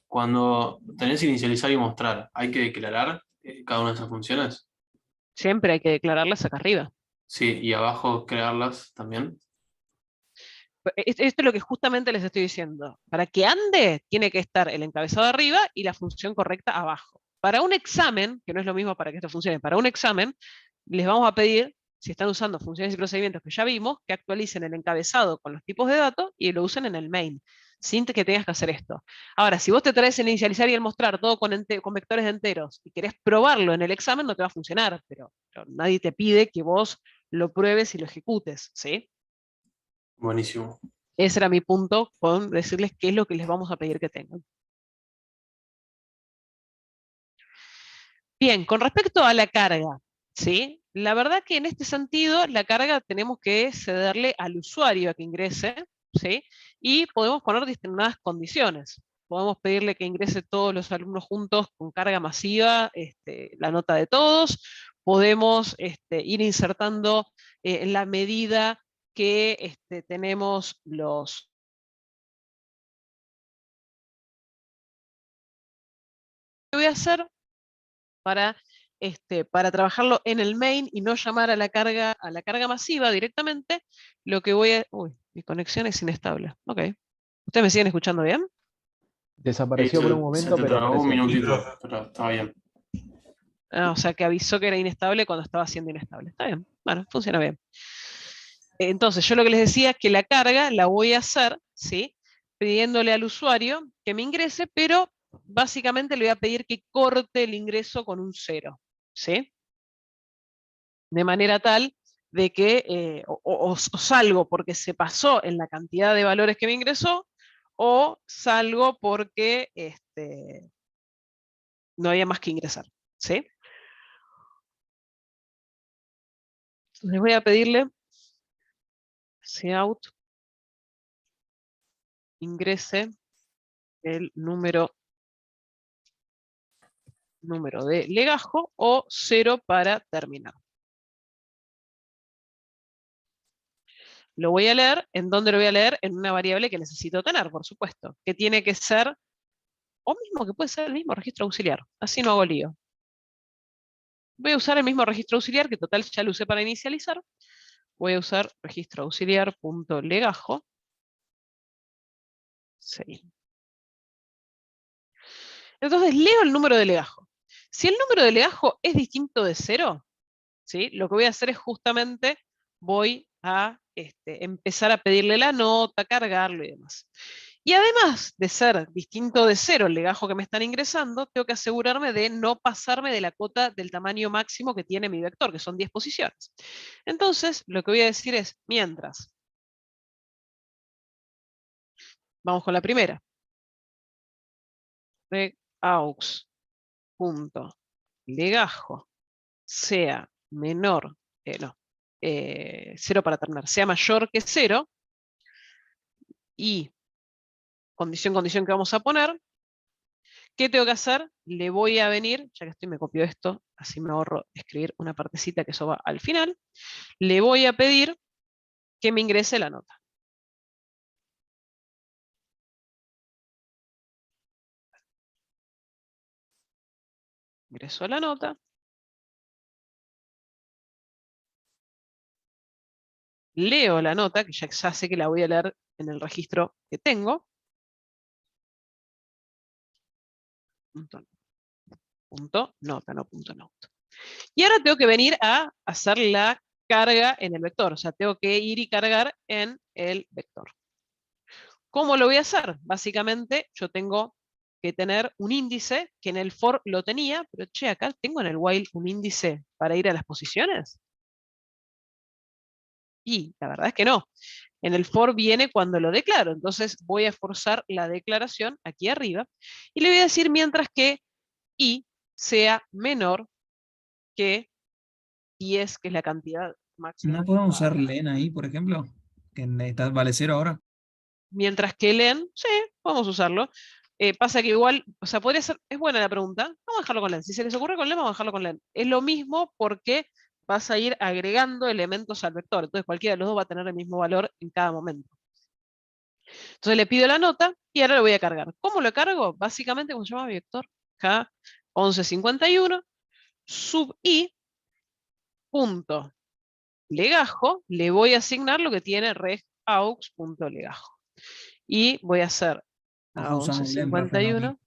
Cuando tenés inicializar y mostrar, ¿hay que declarar cada una de esas funciones? Siempre hay que declararlas acá arriba. Sí, y abajo crearlas también. Esto es lo que justamente les estoy diciendo. Para que ande, tiene que estar el encabezado arriba y la función correcta abajo. Para un examen, que no es lo mismo para que esto funcione, para un examen, les vamos a pedir, si están usando funciones y procedimientos que ya vimos, que actualicen el encabezado con los tipos de datos y lo usen en el main, sin que tengas que hacer esto. Ahora, si vos te traes el inicializar y el mostrar todo con vectores enteros y querés probarlo en el examen, no te va a funcionar, pero nadie te pide que vos lo pruebes y lo ejecutes, ¿sí? Buenísimo. Ese era mi punto con decirles qué es lo que les vamos a pedir que tengan. Bien, con respecto a la carga, ¿sí? La verdad que en este sentido la carga tenemos que cederle al usuario a que ingrese, ¿sí? Y podemos poner determinadas condiciones. Podemos pedirle que ingrese todos los alumnos juntos con carga masiva, la nota de todos. Podemos ir insertando en la medida que tenemos los... ¿Qué voy a hacer para trabajarlo en el main y no llamar a la carga masiva directamente? Lo que voy a... Uy, mi conexión es inestable. Ok. ¿Ustedes me siguen escuchando bien? Desapareció por un Se momento, te pero trabó un apareció. minutito, pero estaba bien. O sea, que avisó que era inestable cuando estaba siendo inestable. Está bien. Bueno, funciona bien. Entonces, yo lo que les decía es que la carga la voy a hacer, ¿sí? Pidiéndole al usuario que me ingrese, pero básicamente le voy a pedir que corte el ingreso con un 0, ¿sí? De manera tal de que o salgo porque se pasó en la cantidad de valores que me ingresó, o salgo porque no había más que ingresar, ¿sí? Les voy a pedirle cout ingrese el número de legajo o 0 para terminar. Lo voy a leer. ¿En dónde lo voy a leer? En una variable que necesito tener, por supuesto, que tiene que ser, o mismo que puede ser el mismo registro auxiliar, así no hago lío. Voy a usar el mismo registro auxiliar, que total ya lo usé para inicializar. Voy a usar registro auxiliar.legajo. Sí. Entonces leo el número de legajo. Si el número de legajo es distinto de 0, ¿sí? Lo que voy a hacer es justamente voy a empezar a pedirle la nota, cargarlo y demás. Y además de ser distinto de 0 el legajo que me están ingresando, tengo que asegurarme de no pasarme de la cuota del tamaño máximo que tiene mi vector, que son 10 posiciones. Entonces, lo que voy a decir es, mientras Vamos con la primera. Regaux.legajo sea menor, 0 para terminar, sea mayor que 0, y condición que vamos a poner, ¿qué tengo que hacer? Le voy a venir, ya que estoy, me copio esto, así me ahorro escribir una partecita que eso va al final, le voy a pedir que me ingrese la nota. Ingreso la nota. Leo la nota, que ya sé que la voy a leer en el registro que tengo. Punto nota, no punto note. Y ahora tengo que venir a hacer la carga en el vector. O sea, tengo que ir y cargar en el vector. ¿Cómo lo voy a hacer? Básicamente, yo tengo que tener un índice, que en el for lo tenía, pero che, acá tengo en el while un índice para ir a las posiciones. Y la verdad es que no. En el for viene cuando lo declaro. Entonces voy a forzar la declaración aquí arriba. Y le voy a decir mientras que i sea menor que 10, que es la cantidad máxima. ¿No podemos usar len ahí, por ejemplo? Que vale 0 ahora. Mientras que len, sí, podemos usarlo. Pasa que igual, o sea, podría ser, es buena la pregunta, vamos a dejarlo con len. Si se les ocurre con len, vamos a dejarlo con len. Es lo mismo porque vas a ir agregando elementos al vector. Entonces cualquiera de los dos va a tener el mismo valor en cada momento. Entonces le pido la nota y ahora lo voy a cargar. ¿Cómo lo cargo? Básicamente, ¿cómo se llama mi vector? Acá, 1151, sub i, punto legajo, le voy a asignar lo que tiene regaux.legajo. Y voy a hacer a Usamos len, profe, no i. 1151.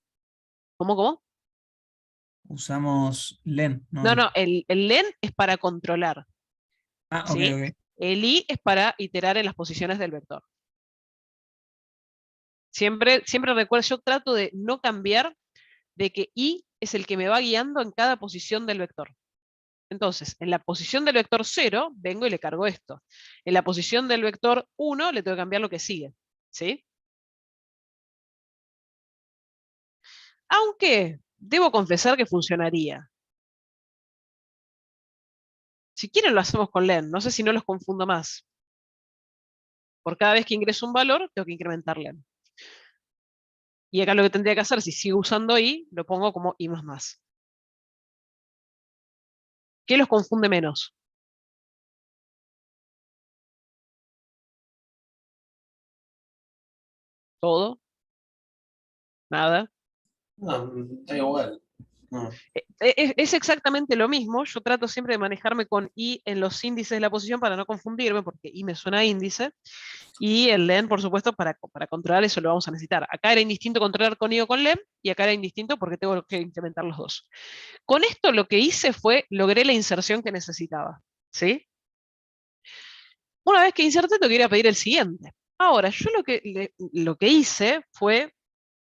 ¿Cómo? Usamos len, no No, i. no, el len es para controlar. Ah, ok, ¿sí? ok. El i es para iterar en las posiciones del vector. Siempre recuerdo, yo trato de no cambiar, de que i es el que me va guiando en cada posición del vector. Entonces, en la posición del vector 0, vengo y le cargo esto. En la posición del vector 1, le tengo que cambiar lo que sigue. ¿Sí? Aunque, debo confesar que funcionaría. Si quieren lo hacemos con len, no sé si no los confundo más. Por cada vez que ingreso un valor, tengo que incrementar len. Y acá lo que tendría que hacer, si sigo usando i, lo pongo como i más más. ¿Qué los confunde menos? ¿Todo? ¿Nada? No, da igual. No. Es exactamente lo mismo. Yo trato siempre de manejarme con i en los índices de la posición para no confundirme, porque i me suena a índice. Y el len, por supuesto, para controlar eso lo vamos a necesitar. Acá era indistinto controlar con i o con len, y acá era indistinto porque tengo que implementar los dos. Con esto lo que hice fue, logré la inserción que necesitaba. ¿Sí? Una vez que inserté, te quería pedir el siguiente. Ahora, yo lo que hice fue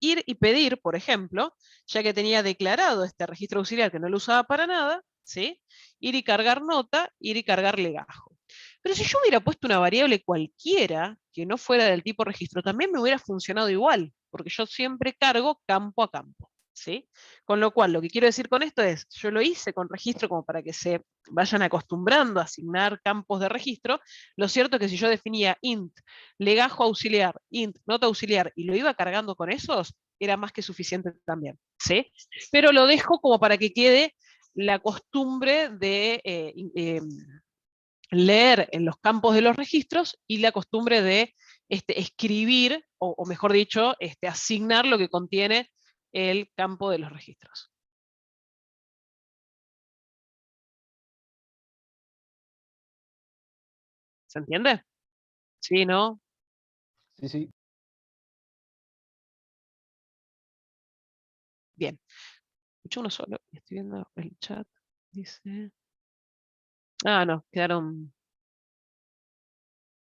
ir y pedir, por ejemplo, ya que tenía declarado este registro auxiliar que no lo usaba para nada, ¿sí? Ir y cargar nota, ir y cargar legajo. Pero si yo hubiera puesto una variable cualquiera que no fuera del tipo registro, también me hubiera funcionado igual, porque yo siempre cargo campo a campo. ¿Sí? Con lo cual, lo que quiero decir con esto es, yo lo hice con registro como para que se vayan acostumbrando a asignar campos de registro. Lo cierto es que si yo definía int legajo auxiliar, int nota auxiliar, y lo iba cargando con esos, era más que suficiente también. ¿Sí? Pero lo dejo como para que quede la costumbre de leer en los campos de los registros y la costumbre de escribir, o mejor dicho, asignar lo que contiene el campo de los registros. ¿Se entiende? ¿Sí, no? Sí, sí. Bien. Escucho uno solo. Estoy viendo el chat. Dice... Ah, no, quedaron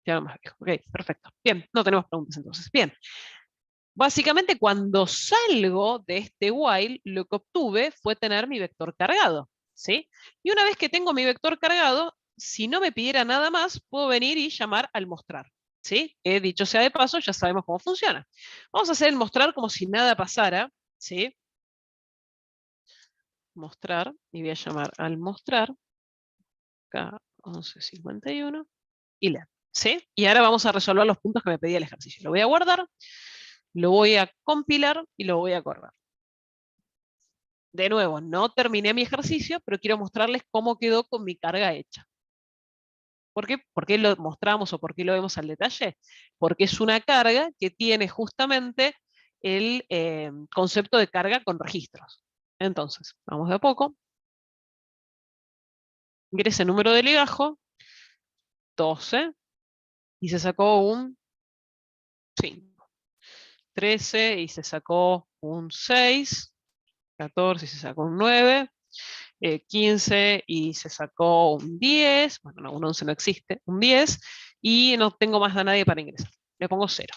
más viejos. Ok, perfecto. Bien, no tenemos preguntas entonces. Bien. Básicamente, cuando salgo de este while, lo que obtuve fue tener mi vector cargado. ¿Sí? Y una vez que tengo mi vector cargado, si no me pidiera nada más, puedo venir y llamar al mostrar. ¿sí? Dicho sea de paso, ya sabemos cómo funciona. Vamos a hacer el mostrar como si nada pasara, ¿sí? Mostrar, y voy a llamar al mostrar, K1151, y len, ¿sí? Y ahora vamos a resolver los puntos que me pedía el ejercicio. Lo voy a guardar, lo voy a compilar y lo voy a correr. De nuevo, no terminé mi ejercicio, pero quiero mostrarles cómo quedó con mi carga hecha. ¿Por qué lo mostramos o por qué lo vemos al detalle? Porque es una carga que tiene justamente el concepto de carga con registros. Entonces, vamos de a poco. Ingrese número de legajo, 12, y se sacó un 5. 13 y se sacó un 6. 14 y se sacó un 9. 15 y se sacó un 10, bueno, no, un 11 no existe, un 10, y no tengo más a nadie para ingresar. Le pongo 0.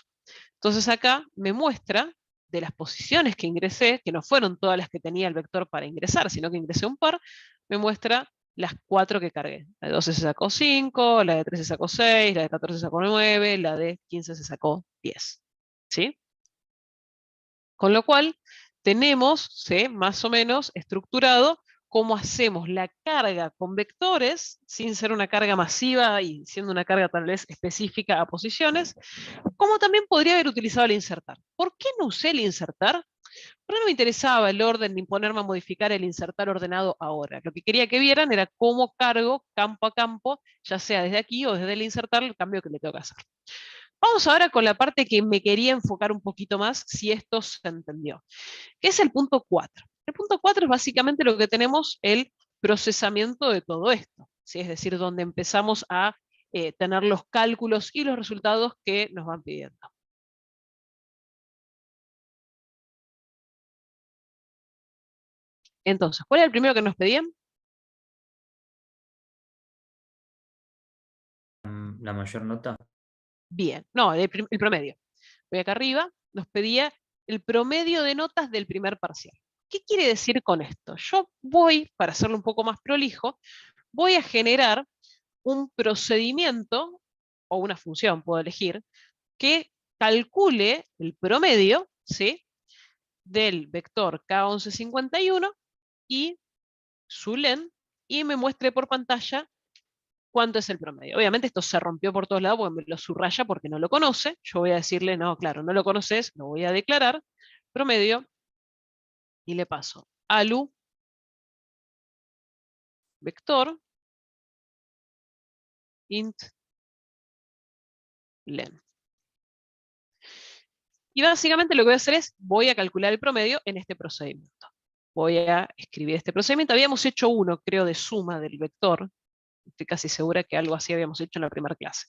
Entonces acá me muestra de las posiciones que ingresé, que no fueron todas las que tenía el vector para ingresar, sino que ingresé un par, me muestra las 4 que cargué. La de 12 se sacó 5, la de 13 se sacó 6, la de 14 se sacó 9, la de 15 se sacó 10. ¿Sí? Con lo cual, tenemos, ¿sí?, más o menos estructurado cómo hacemos la carga con vectores, sin ser una carga masiva y siendo una carga tal vez específica a posiciones, como también podría haber utilizado el insertar. ¿Por qué no usé el insertar? Porque no me interesaba el orden ni ponerme a modificar el insertar ordenado ahora. Lo que quería que vieran era cómo cargo campo a campo, ya sea desde aquí o desde el insertar, el cambio que le tengo que hacer. Vamos ahora con la parte que me quería enfocar un poquito más, si esto se entendió, que es el punto 4. El punto 4 es básicamente lo que tenemos el procesamiento de todo esto, ¿sí? Es decir, donde empezamos a tener los cálculos y los resultados que nos van pidiendo. Entonces, ¿cuál es el primero que nos pedían? La mayor nota. Bien, no, el promedio. Voy acá arriba, nos pedía el promedio de notas del primer parcial. ¿Qué quiere decir con esto? Yo voy, para hacerlo un poco más prolijo, voy a generar un procedimiento, o una función, puedo elegir, que calcule el promedio, ¿sí?, del vector K1151 y su len, y me muestre por pantalla cuánto es el promedio. Obviamente esto se rompió por todos lados porque me lo subraya porque no lo conoce. Yo voy a decirle, no, claro, no lo conoces, lo voy a declarar, promedio, y le paso alu vector int len. Y básicamente lo que voy a hacer es, voy a calcular el promedio en este procedimiento. Voy a escribir este procedimiento. Habíamos hecho uno, creo, de suma del vector. Estoy casi segura que algo así habíamos hecho en la primera clase.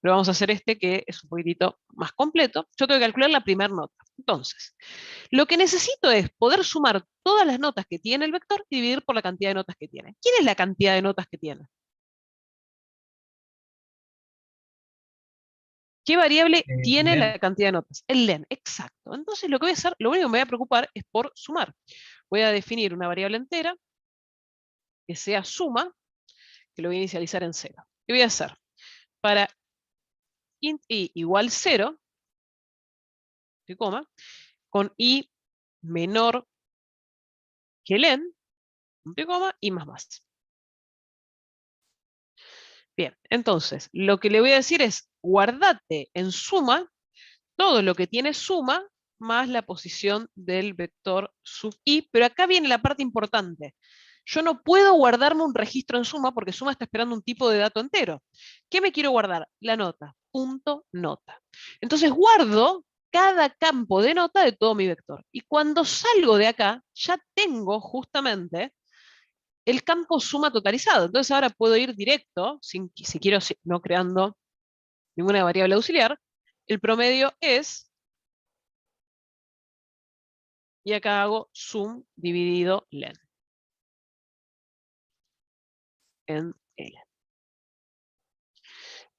Pero vamos a hacer este que es un poquitito más completo. Yo tengo que calcular la primera nota. Entonces, lo que necesito es poder sumar todas las notas que tiene el vector y dividir por la cantidad de notas que tiene. ¿Quién es la cantidad de notas que tiene? ¿Qué variable tiene len. la cantidad de notas? El len, exacto. Entonces lo que voy a hacer, lo único que me voy a preocupar es por sumar. Voy a definir una variable entera que sea suma, que lo voy a inicializar en 0. ¿Qué voy a hacer? Para int i igual 0, coma, con i menor que len, coma, y más. Bien, entonces, lo que le voy a decir es, guardate en suma todo lo que tiene suma más la posición del vector sub i, pero acá viene la parte importante. Yo no puedo guardarme un registro en suma porque suma está esperando un tipo de dato entero. ¿Qué me quiero guardar? La nota, punto nota. Entonces guardo cada campo de nota de todo mi vector. Y cuando salgo de acá, ya tengo justamente el campo suma totalizado. Entonces ahora puedo ir directo, si quiero, no creando ninguna variable auxiliar. El promedio es, y acá hago sum dividido len. En L.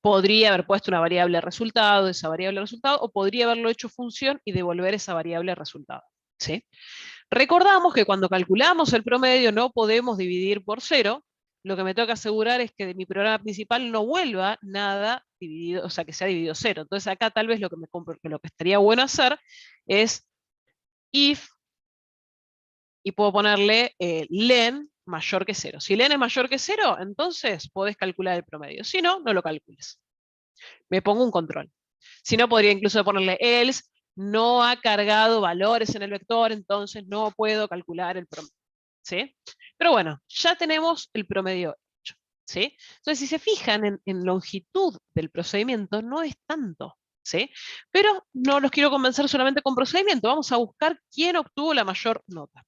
Podría haber puesto una variable resultado, esa variable resultado, o podría haberlo hecho función y devolver esa variable resultado. ¿Sí? Recordamos que cuando calculamos el promedio no podemos dividir por 0, lo que me tengo que asegurar es que de mi programa principal no vuelva nada dividido, o sea, que sea dividido 0. Entonces acá tal vez lo que estaría bueno hacer es if, y puedo ponerle len mayor que 0. Si len es mayor que 0, entonces podés calcular el promedio. Si no, no lo calcules. Me pongo un control. Si no, podría incluso ponerle else, no ha cargado valores en el vector, entonces no puedo calcular el promedio. ¿Sí? Pero bueno, ya tenemos el promedio hecho. ¿Sí? Entonces, si se fijan en longitud del procedimiento, no es tanto. ¿Sí? Pero no los quiero convencer solamente con procedimiento, vamos a buscar quién obtuvo la mayor nota.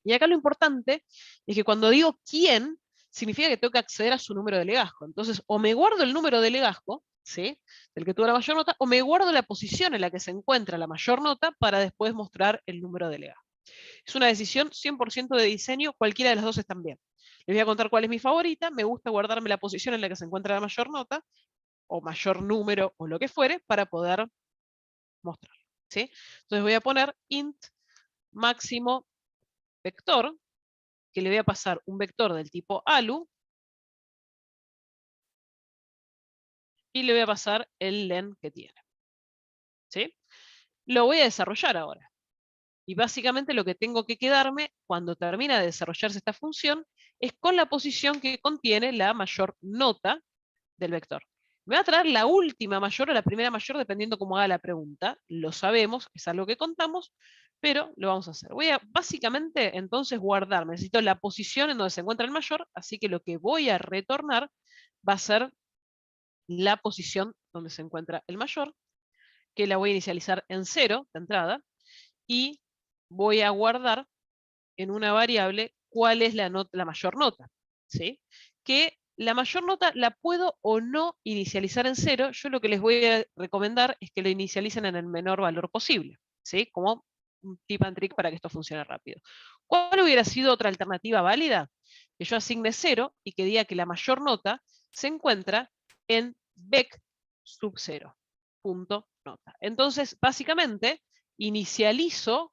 Y acá lo importante es que cuando digo quién, significa que tengo que acceder a su número de legajo. Entonces, o me guardo el número de legajo, ¿sí?, del que tuvo la mayor nota, o me guardo la posición en la que se encuentra la mayor nota para después mostrar el número de legajo. Es una decisión 100% de diseño, cualquiera de las dos están bien. Les voy a contar cuál es mi favorita, me gusta guardarme la posición en la que se encuentra la mayor nota, o mayor número, o lo que fuere, para poder mostrar. ¿Sí? Entonces voy a poner int máximo vector, que le voy a pasar un vector del tipo alu, y le voy a pasar el len que tiene. ¿Sí? Lo voy a desarrollar ahora. Y básicamente lo que tengo que quedarme cuando termina de desarrollarse esta función es con la posición que contiene la mayor nota del vector. Me va a traer la última mayor o la primera mayor dependiendo cómo haga la pregunta. Lo sabemos, es algo que contamos, pero lo vamos a hacer. Voy a básicamente entonces guardar, necesito la posición en donde se encuentra el mayor, así que lo que voy a retornar va a ser la posición donde se encuentra el mayor, que la voy a inicializar en 0 de entrada, y voy a guardar en una variable cuál es la mayor nota. ¿Sí? Que la mayor nota la puedo o no inicializar en 0. Yo lo que les voy a recomendar es que lo inicialicen en el menor valor posible. ¿Sí? Como un tip and trick para que esto funcione rápido. ¿Cuál hubiera sido otra alternativa válida? Que yo asigne 0 y que diga que la mayor nota se encuentra en vec sub 0. Punto nota. Entonces, básicamente, inicializo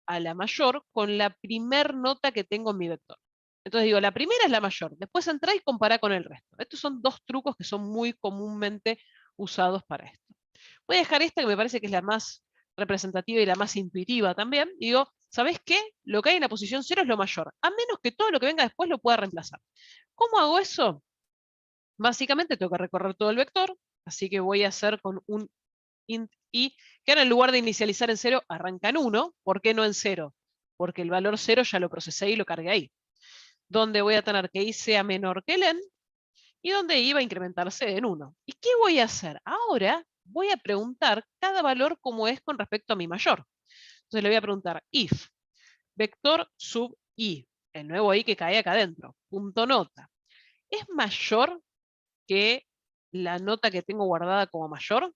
a la mayor con la primer nota que tengo en mi vector. Entonces digo, la primera es la mayor, después entra y compara con el resto. Estos son dos trucos que son muy comúnmente usados para esto. Voy a dejar esta que me parece que es la más representativa y la más intuitiva también. Digo, ¿sabés qué? Lo que hay en la posición 0 es lo mayor, a menos que todo lo que venga después lo pueda reemplazar. ¿Cómo hago eso? Básicamente tengo que recorrer todo el vector, así que voy a hacer con un int i, que ahora en lugar de inicializar en 0, arranca en 1. ¿Por qué no en 0? Porque el valor 0 ya lo procesé y lo cargué ahí. Donde voy a tener que i sea menor que len, y donde i va a incrementarse en 1. ¿Y qué voy a hacer? Ahora voy a preguntar cada valor como es con respecto a mi mayor. Entonces le voy a preguntar if vector sub i, el nuevo i que cae acá adentro, punto nota, ¿es mayor que la nota que tengo guardada como mayor?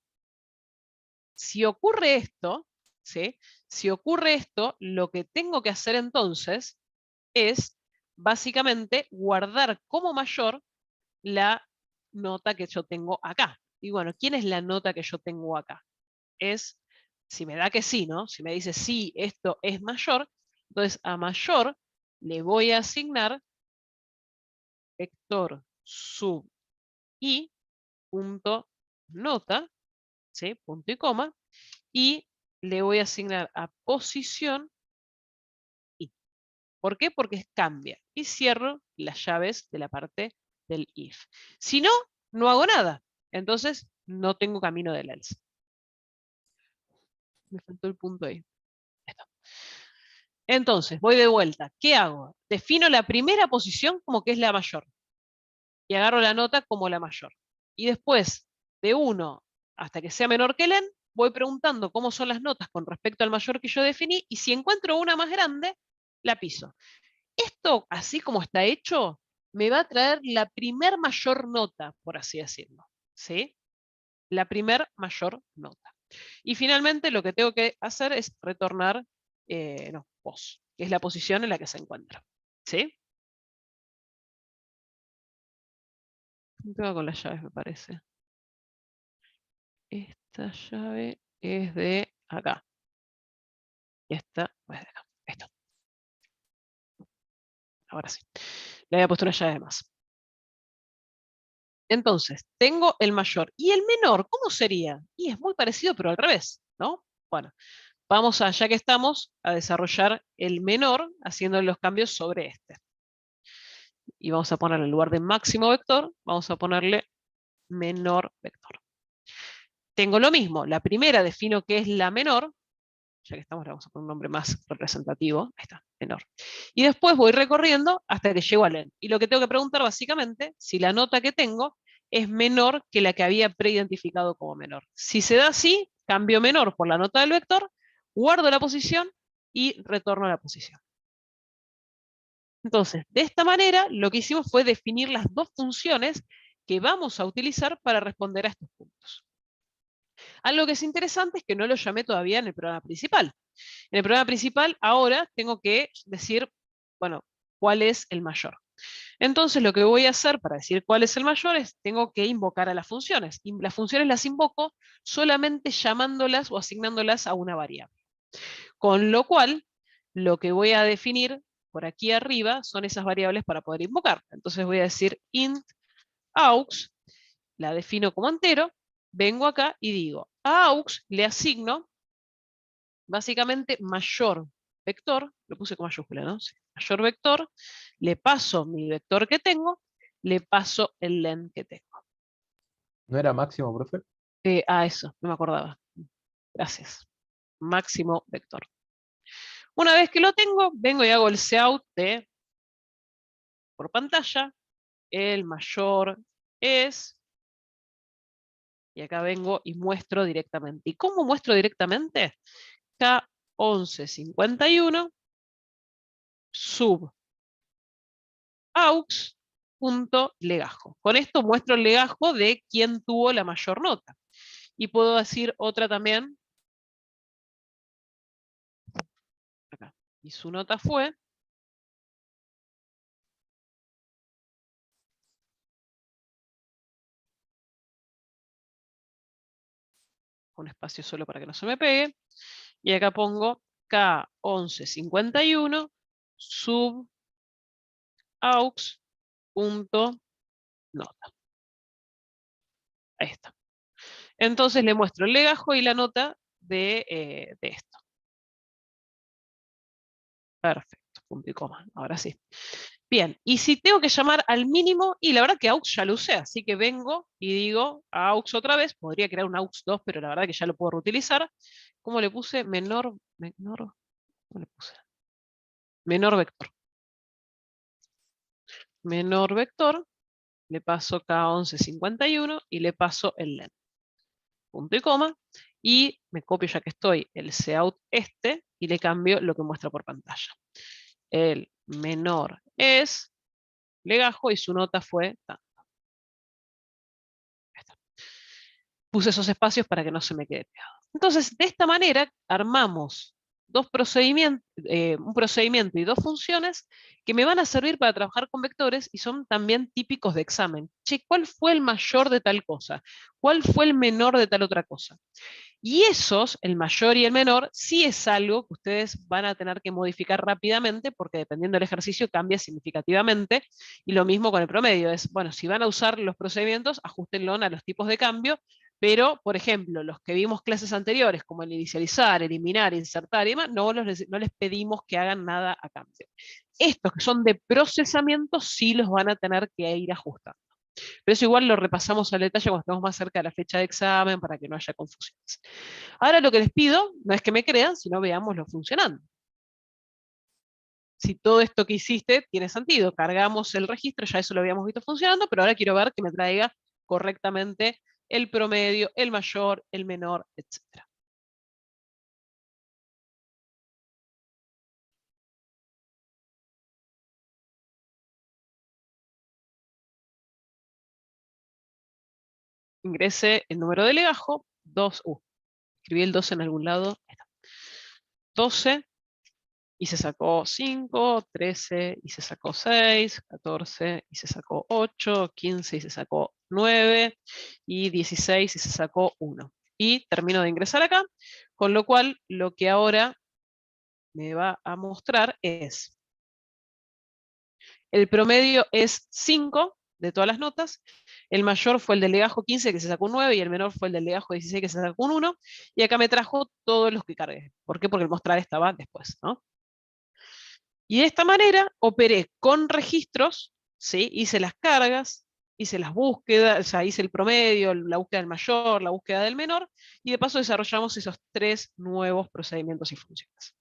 Si ocurre esto, ¿sí? Si ocurre esto, lo que tengo que hacer entonces es básicamente guardar como mayor la nota que yo tengo acá. Y bueno, ¿quién es la nota que yo tengo acá? Es, si me da que sí, ¿no? Si me dice sí, esto es mayor, entonces a mayor le voy a asignar vector sub i punto nota, ¿sí? Punto y coma, y le voy a asignar a posición i. ¿Por qué? Porque cambia. Y cierro las llaves de la parte del if. Si no, no hago nada. Entonces, no tengo camino del else. Me faltó el punto ahí. Esto. Entonces, voy de vuelta. ¿Qué hago? Defino la primera posición como que es la mayor. Y agarro la nota como la mayor. Y después, de 1 hasta que sea menor que len, voy preguntando cómo son las notas con respecto al mayor que yo definí, y si encuentro una más grande, la piso. Esto, así como está hecho, me va a traer la primer mayor nota, por así decirlo. ¿Sí? La primer mayor nota. Y finalmente lo que tengo que hacer es retornar pos, que es la posición en la que se encuentra. ¿Sí? Un tema con las llaves, me parece. Esta llave es de acá. Y esta es de acá. Esto. Ahora sí. Le había puesto una llave de más. Entonces, tengo el mayor. ¿Y el menor cómo sería? Y es muy parecido, pero al revés, ¿no? Bueno, vamos a, ya que estamos, a desarrollar el menor haciendo los cambios sobre este. Y vamos a ponerle en lugar de máximo vector, vamos a ponerle menor vector. Tengo lo mismo, la primera defino que es la menor, ya que estamos, le vamos a poner un nombre más representativo, ahí está, menor. Y después voy recorriendo hasta que llego al n. Y lo que tengo que preguntar básicamente, si la nota que tengo es menor que la que había preidentificado como menor. Si se da así, cambio menor por la nota del vector, guardo la posición y retorno a la posición. Entonces, de esta manera, lo que hicimos fue definir las dos funciones que vamos a utilizar para responder a estos puntos. Algo que es interesante es que no lo llamé todavía en el programa principal. En el programa principal, ahora tengo que decir, bueno, cuál es el mayor. Entonces, lo que voy a hacer para decir cuál es el mayor es, tengo que invocar a las funciones. Y las funciones las invoco solamente llamándolas o asignándolas a una variable. Con lo cual, lo que voy a definir por aquí arriba son esas variables para poder invocar. Entonces voy a decir int aux, la defino como entero, vengo acá y digo, a aux le asigno básicamente mayor vector, lo puse con mayúscula, ¿no? Sí, mayor vector, le paso mi vector que tengo, le paso el len que tengo. ¿No era máximo, profe? Eso, no me acordaba. Gracias. Máximo vector. Una vez que lo tengo, vengo y hago el cout de por pantalla, el mayor es, y acá vengo y muestro directamente. ¿Y cómo muestro directamente? K1151 sub aux.legajo. Con esto muestro el legajo de quién tuvo la mayor nota. Y puedo decir otra también. Acá. Y su nota fue. Un espacio solo para que no se me pegue. Y acá pongo K1151 sub aux.nota. Ahí está. Entonces le muestro el legajo y la nota de esto. Perfecto, punto y coma, ahora sí. Bien, y si tengo que llamar al mínimo, y la verdad que aux ya lo usé, así que vengo y digo a aux otra vez, podría crear un aux 2, pero la verdad que ya lo puedo reutilizar. ¿Cómo le puse? ¿Cómo le puse? Menor vector. Menor vector, le paso K1151 y le paso el len. Punto y coma, y me copio ya que estoy el cout este y le cambio lo que muestra por pantalla. El menor es legajo y su nota fue tanto. Puse esos espacios para que no se me quede pegado. Entonces, de esta manera armamos un procedimiento y dos funciones que me van a servir para trabajar con vectores y son también típicos de examen. Che, ¿cuál fue el mayor de tal cosa? ¿Cuál fue el menor de tal otra cosa? Y esos, el mayor y el menor, sí es algo que ustedes van a tener que modificar rápidamente porque dependiendo del ejercicio cambia significativamente. Y lo mismo con el promedio. Es, bueno, si van a usar los procedimientos, ajustenlo a los tipos de cambio. Pero, por ejemplo, los que vimos clases anteriores, como el inicializar, eliminar, insertar y demás, no les pedimos que hagan nada a cambio. Estos que son de procesamiento sí los van a tener que ir ajustando. Pero eso igual lo repasamos al detalle cuando estemos más cerca de la fecha de examen para que no haya confusiones. Ahora lo que les pido no es que me crean, sino veámoslo funcionando. Si todo esto que hiciste tiene sentido, cargamos el registro, ya eso lo habíamos visto funcionando, pero ahora quiero ver que me traiga correctamente el promedio, el mayor, el menor, etc. Ingrese el número de legajo, 2, escribí el 12 en algún lado, 12, y se sacó 5, 13, y se sacó 6, 14, y se sacó 8, 15, y se sacó 9, y 16, y se sacó 1. Y termino de ingresar acá, con lo cual lo que ahora me va a mostrar es El promedio es 5 de todas las notas. El mayor fue el del legajo 15 que se sacó un 9 y el menor fue el del legajo 16 que se sacó un 1. Y acá me trajo todos los que cargué. ¿Por qué? Porque el mostrar estaba después, ¿no? Y de esta manera operé con registros, ¿sí? Hice las cargas, hice las búsquedas, o sea, hice el promedio, la búsqueda del mayor, la búsqueda del menor, y de paso desarrollamos esos 3 nuevos procedimientos y funciones.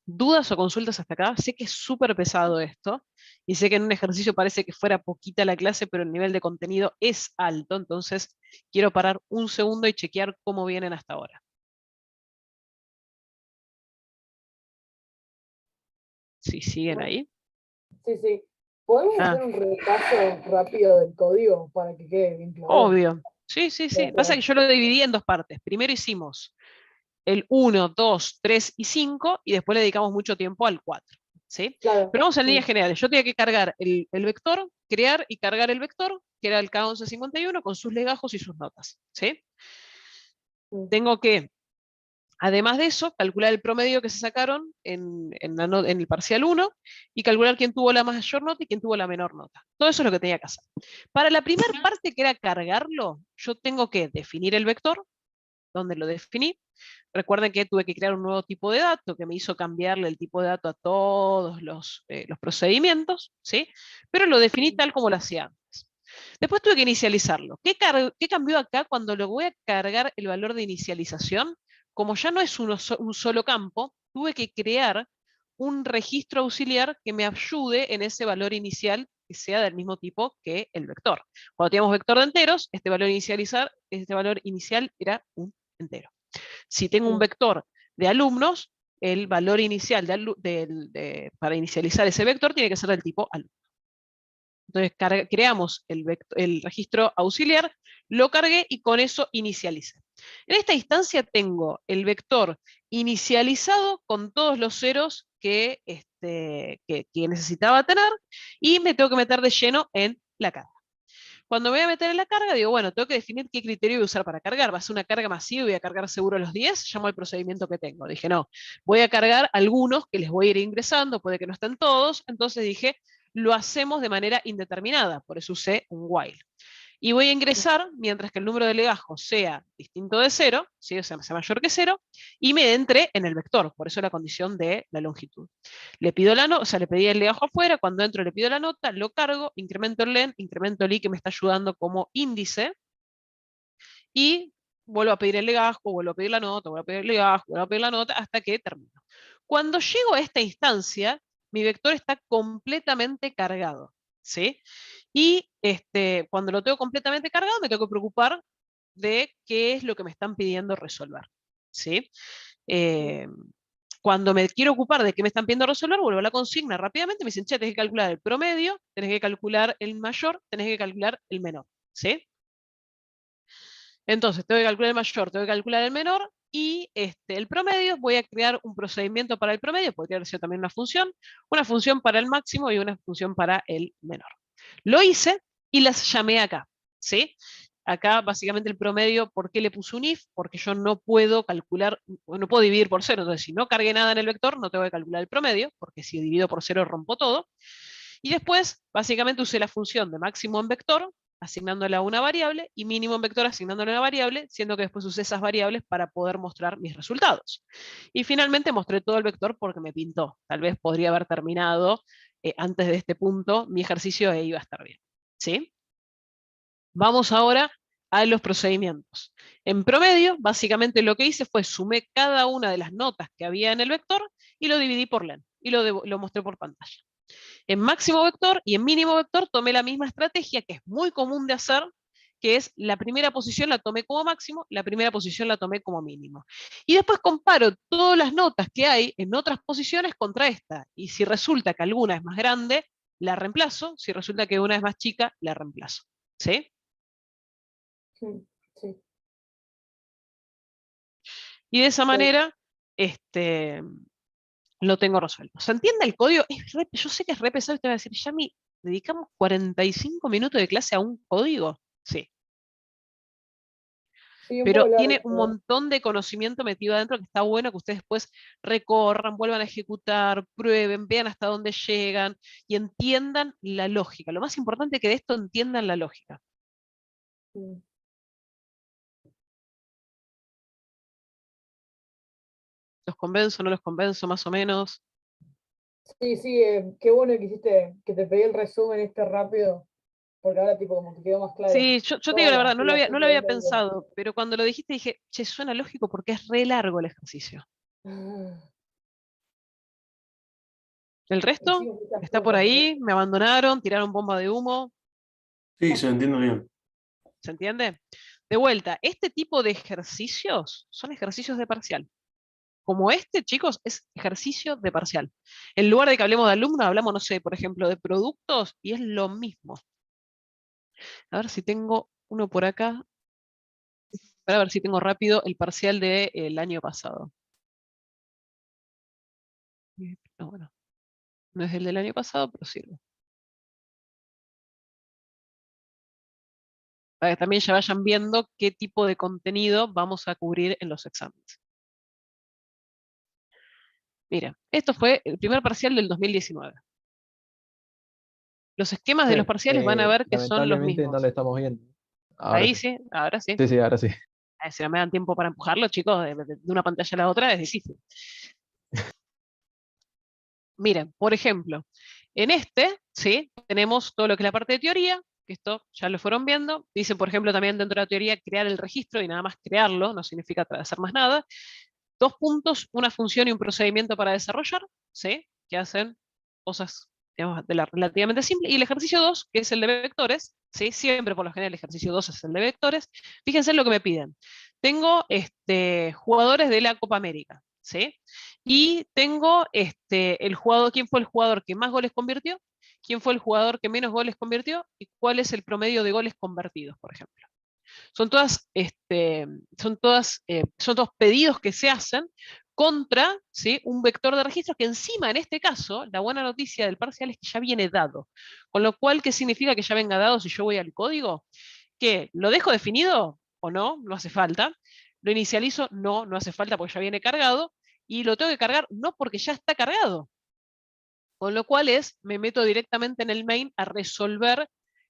¿Dudas o consultas hasta acá? Sé que es súper pesado esto, y sé que en un ejercicio parece que fuera poquita la clase, pero el nivel de contenido es alto, entonces quiero parar un segundo y chequear cómo vienen hasta ahora. Si siguen ahí. Sí, sí. ¿Podemos hacer un repaso rápido del código para que quede bien claro? Obvio. Sí, sí, sí. Pasa que yo lo dividí en 2 partes. Primero hicimos el 1, 2, 3 y 5, y después le dedicamos mucho tiempo al 4. ¿Sí? Claro, Pero vamos en sí. líneas generales. Yo tenía que cargar el vector, crear y cargar el vector, que era el K1151, con sus legajos y sus notas. ¿Sí? Tengo que, además de eso, calcular el promedio que se sacaron en el parcial 1 y calcular quién tuvo la mayor nota y quién tuvo la menor nota. Todo eso es lo que tenía que hacer. Para la primera parte, que era cargarlo, yo tengo que definir el vector, donde lo definí. Recuerden que tuve que crear un nuevo tipo de dato que me hizo cambiarle el tipo de dato a todos los procedimientos, ¿sí? Pero lo definí tal como lo hacía antes. Después tuve que inicializarlo. ¿Qué cambió acá cuando le voy a cargar el valor de inicialización? Como ya no es un solo campo, tuve que crear un registro auxiliar que me ayude en ese valor inicial que sea del mismo tipo que el vector. Cuando teníamos vector de enteros, este valor inicial era un entero. Si tengo un vector de alumnos, el valor inicial para inicializar ese vector tiene que ser del tipo alumno. Entonces creamos el registro auxiliar, lo cargué y con eso inicialicé. En esta instancia tengo el vector inicializado con todos los ceros que necesitaba tener, y me tengo que meter de lleno en la carga. Cuando me voy a meter en la carga, digo, bueno, tengo que definir qué criterio voy a usar para cargar. ¿Va a ser una carga masiva y voy a cargar seguro los 10? Llamo al procedimiento que tengo. Dije, no, voy a cargar algunos que les voy a ir ingresando, puede que no estén todos. Entonces dije, lo hacemos de manera indeterminada, por eso usé un while. Y voy a ingresar mientras que el número de legajos sea distinto de 0, ¿sí? O sea mayor que 0, y me entre en el vector, por eso la condición de la longitud. Le pido le pedí el legajo afuera, cuando entro le pido la nota, lo cargo, incremento el len, incremento el i que me está ayudando como índice, y vuelvo a pedir el legajo, vuelvo a pedir la nota, vuelvo a pedir el legajo, vuelvo a pedir la nota, hasta que termino. Cuando llego a esta instancia, mi vector está completamente cargado, ¿sí? Y cuando lo tengo completamente cargado, me tengo que preocupar de qué es lo que me están pidiendo resolver, ¿sí? Cuando me quiero ocupar de qué me están pidiendo resolver, vuelvo a la consigna rápidamente, me dicen, che, tenés que calcular el promedio, tenés que calcular el mayor, tenés que calcular el menor, ¿sí? Entonces, tengo que calcular el mayor, tengo que calcular el menor, y el promedio, voy a crear un procedimiento para el promedio, podría ser también una función para el máximo y una función para el menor. Lo hice y las llamé acá, ¿sí? Acá básicamente el promedio, ¿por qué le puse un if? Porque yo no puedo calcular, no puedo dividir por 0, entonces si no cargué nada en el vector, no tengo que calcular el promedio, porque si divido por 0 rompo todo. Y después, básicamente usé la función de máximo en vector, asignándole a una variable, y mínimo en vector asignándole a una variable, siendo que después usé esas variables para poder mostrar mis resultados. Y finalmente mostré todo el vector porque me pintó. Tal vez podría haber terminado antes de este punto mi ejercicio e iba a estar bien. ¿Sí? Vamos ahora a los procedimientos. En promedio, básicamente lo que hice fue sumé cada una de las notas que había en el vector y lo dividí por len, y lo mostré por pantalla. En máximo vector y en mínimo vector tomé la misma estrategia que es muy común de hacer, que es la primera posición la tomé como máximo, la primera posición la tomé como mínimo. Y después comparo todas las notas que hay en otras posiciones contra esta. Y si resulta que alguna es más grande, la reemplazo. Si resulta que una es más chica, la reemplazo. ¿Sí? Sí, sí. Y de esa manera, lo tengo resuelto. ¿Se entiende el código? Yo sé que es re pesado y te voy a decir, Yami, ¿dedicamos 45 minutos de clase a un código? Sí. Sí, un pero poco tiene largo, un ¿no? montón de conocimiento metido adentro que está bueno que ustedes después recorran, vuelvan a ejecutar, prueben, vean hasta dónde llegan y entiendan la lógica. Lo más importante es que de esto entiendan la lógica. Mm. ¿Los convenzo, no los convenzo, más o menos? Sí, sí, qué bueno que hiciste, que te pedí el resumen este rápido, porque ahora tipo como que quedó más claro Sí, yo te digo toda la la verdad, explicación no que lo había vos me diste. pensado, pero cuando lo dijiste dije, che, suena lógico porque es re largo el ejercicio. Ah, El resto hicimos muchas está por cosas, pero ahí, me abandonaron, tiraron bomba de humo, Sí, se entiende bien. ¿se entiende? De vuelta, este tipo de ejercicios son ejercicios de parcial. Como este, chicos, es ejercicio de parcial. En lugar de que hablemos de alumnos, hablamos, no sé, por ejemplo, de productos y es lo mismo. A ver si tengo uno por acá, para ver si tengo rápido el parcial del año pasado. No, bueno, no es el del año pasado, pero sirve. Para que también ya vayan viendo qué tipo de contenido vamos a cubrir en los exámenes. Mira, esto fue el primer parcial del 2019. Los esquemas de los Profe, parciales van a ver que son los lamentablemente no lo mismos. estamos viendo. Ahora Ahí sí. sí, ahora sí. Sí, sí, ahora sí. Si no me dan tiempo para empujarlo, chicos, de una pantalla a la otra es difícil. Miren, por ejemplo, en este, ¿sí? Tenemos todo lo que es la parte de teoría, que esto ya lo fueron viendo. Dicen, por ejemplo, también dentro de la teoría crear el registro y nada más crearlo, no significa hacer más nada. 2 puntos, una función y un procedimiento para desarrollar, ¿sí? Que hacen cosas, digamos, relativamente simples. Y el ejercicio 2, que es el de vectores, ¿sí? Siempre por lo general el ejercicio 2 es el de vectores. Fíjense en lo que me piden. Tengo jugadores de la Copa América, ¿sí? Y tengo el jugador, quién fue el jugador que más goles convirtió, quién fue el jugador que menos goles convirtió y cuál es el promedio de goles convertidos, por ejemplo. Son todas, son todos pedidos que se hacen contra, ¿sí? Un vector de registro que encima, en este caso, la buena noticia del parcial es que ya viene dado. Con lo cual, ¿qué significa que ya venga dado si yo voy al código? ¿Que lo dejo definido o no? No hace falta. ¿Lo inicializo? No, no hace falta porque ya viene cargado. Y lo tengo que cargar no porque ya está cargado. Con lo cual me meto directamente en el main a resolver